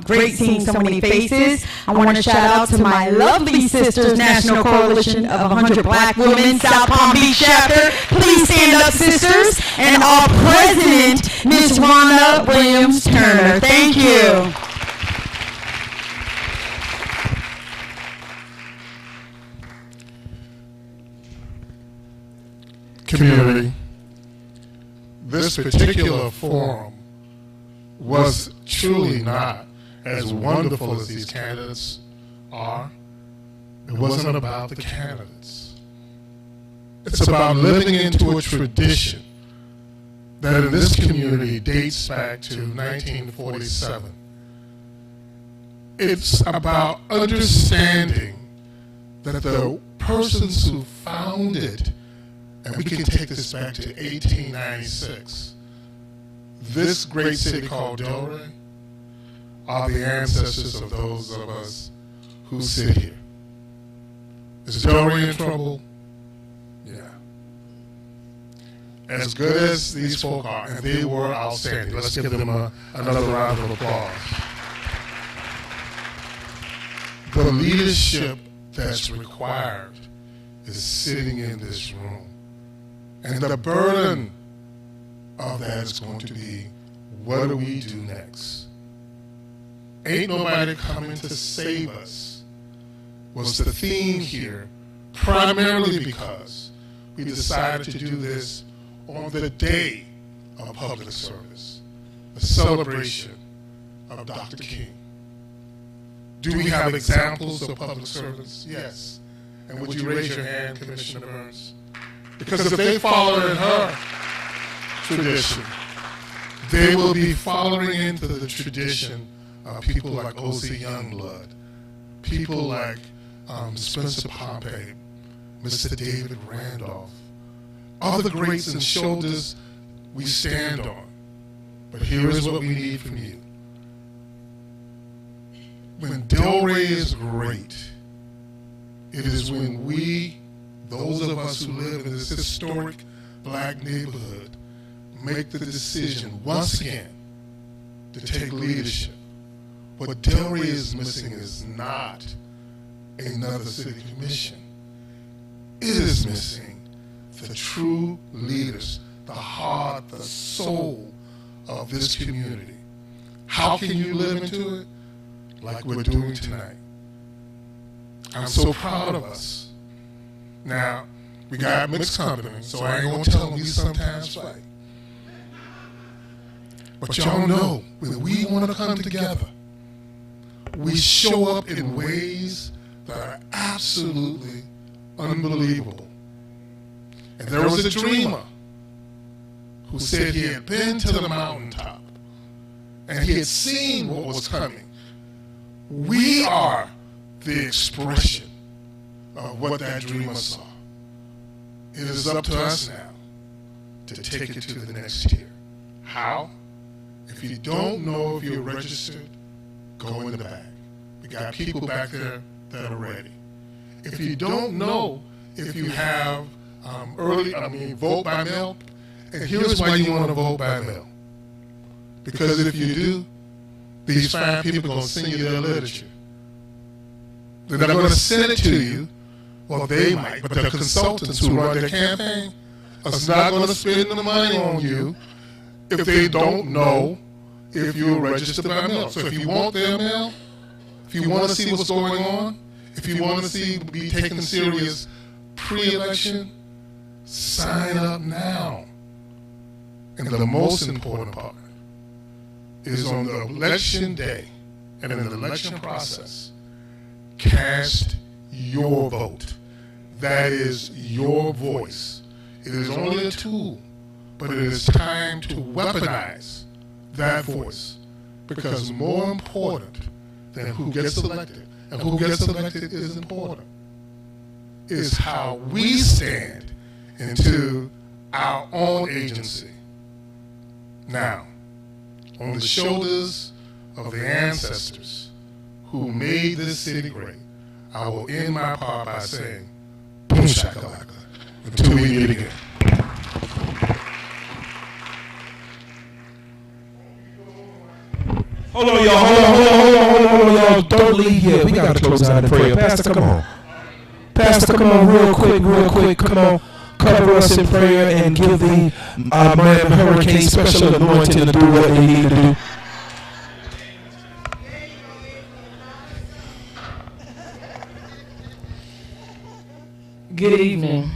Great seeing so many faces. I want to shout out to my lovely sisters, National Coalition of 100 Black Women, South Palm Beach Chapter. Please stand up, sisters. And our president, Ms. Rhonda Williams Turner. Thank you. Community, this particular forum was truly not as wonderful as these candidates are. It wasn't about the candidates. It's about living into a tradition that in this community dates back to 1947. It's about understanding that the persons who founded, and we can take this back to 1896, this great city called Delray, are the ancestors of those of us who sit here. Is Delray in trouble? Yeah. As good as these folk are, and they were outstanding. Let's give them another round of applause. The leadership that's required is sitting in this room. And the burden of that is going to be, what do we do next? Ain't nobody coming to save us was the theme here, primarily because we decided to do this on the day of public service, the celebration of Dr. King. Do we have examples of public service? Yes. And would you raise your hand, Commissioner Burns? Because if they follow in her tradition, they will be following into the tradition of people like O.C. Youngblood, people like Spencer Pompey, Mr. David Randolph, all the greats and shoulders we stand on. But here is what we need from you. When Delray is great, it is when we, those of us who live in this historic black neighborhood, make the decision once again to take leadership. What Delray is missing is not another city commission. It is missing the true leaders, the heart, the soul of this community. How can you live into it? like we're doing tonight. I'm so proud of us. Now, we got mixed company, so I ain't gonna tell them we sometimes fight. But y'all know, when we want to come together, we show up in ways that are absolutely unbelievable. And there was a dreamer who said he had been to the mountaintop and he had seen what was coming. We are the expression of what that dreamer saw. It is up to us now to take it to the next tier. How? If you don't know if you're registered, go in the back. We got people back there that are ready. If you don't know if you have vote by mail, and here's why you want to vote by mail. Because if you do, these fine people are going to send you their literature. They're not going to send it to you. Well, they might, but the consultants who run their campaign are not going to spend the money on you if they don't know if you're registered by mail. So if you want their mail, if you want to see what's going on, if you want to be taken serious pre-election, sign up now. And the most important part is on the election day and in the election process, cast your vote. That is your voice. It is only a tool, but it is time to weaponize that voice, because more important than who gets elected, and who gets elected is important, is how we stand into our own agency. Now, on the shoulders of the ancestors who made this city great, I will end my part by saying, boom shakalaka, until we meet again. Hold on, y'all. Don't leave yet. We got to close out in prayer. Pastor, come on. Pastor, come on, real quick. Come on. Cover us in prayer and give the Miami Hurricane special anointing to do what they need to do. Good evening.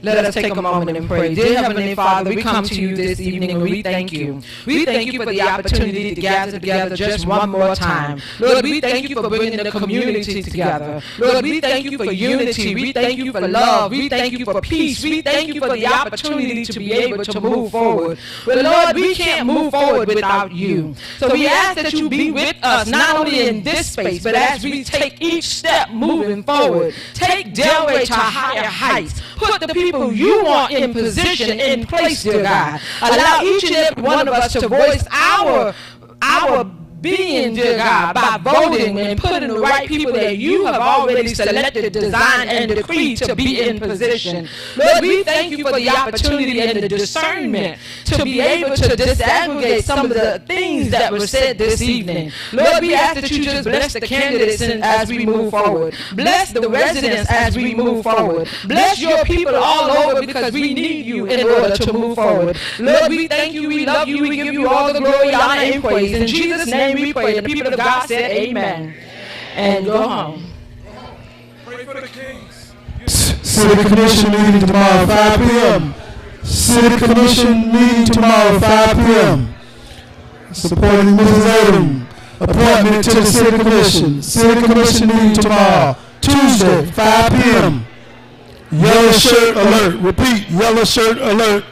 Let us take a moment and pray. Dear Heavenly Father, we come to you this evening and we thank you. We thank you for the opportunity to gather together just one more time. Lord, we thank you for bringing the community together. Lord, we thank you for unity. We thank you for love. We thank you for peace. We thank you for the opportunity to be able to move forward. But Lord, we can't move forward without you. So we ask that you be with us, not only in this space, but as we take each step moving forward. Take Delray to higher heights. Put the people you want in position, in place, dear God. Allow each and every one of us to voice our being, dear God, by voting and putting the right people that you have already selected, designed, and decreed to be in position. Lord, we thank you for the opportunity and the discernment to be able to disaggregate some of the things that were said this evening. Lord, we ask that you just bless the candidates as we move forward. Bless the residents as we move forward. Bless your people all over, because we need you in order to move forward. Lord, we thank you, we love you, we give you all the glory, honor, and praise. In Jesus' name we pray. And the people of God said amen. And go home. Pray for the kings. City Commission meeting tomorrow 5 p.m. City Commission meeting tomorrow 5 p.m. Supporting Mrs. Odom. Appointment to the City Commission. City Commission meeting tomorrow, Tuesday, 5 p.m. Yellow shirt alert. Repeat, yellow shirt alert.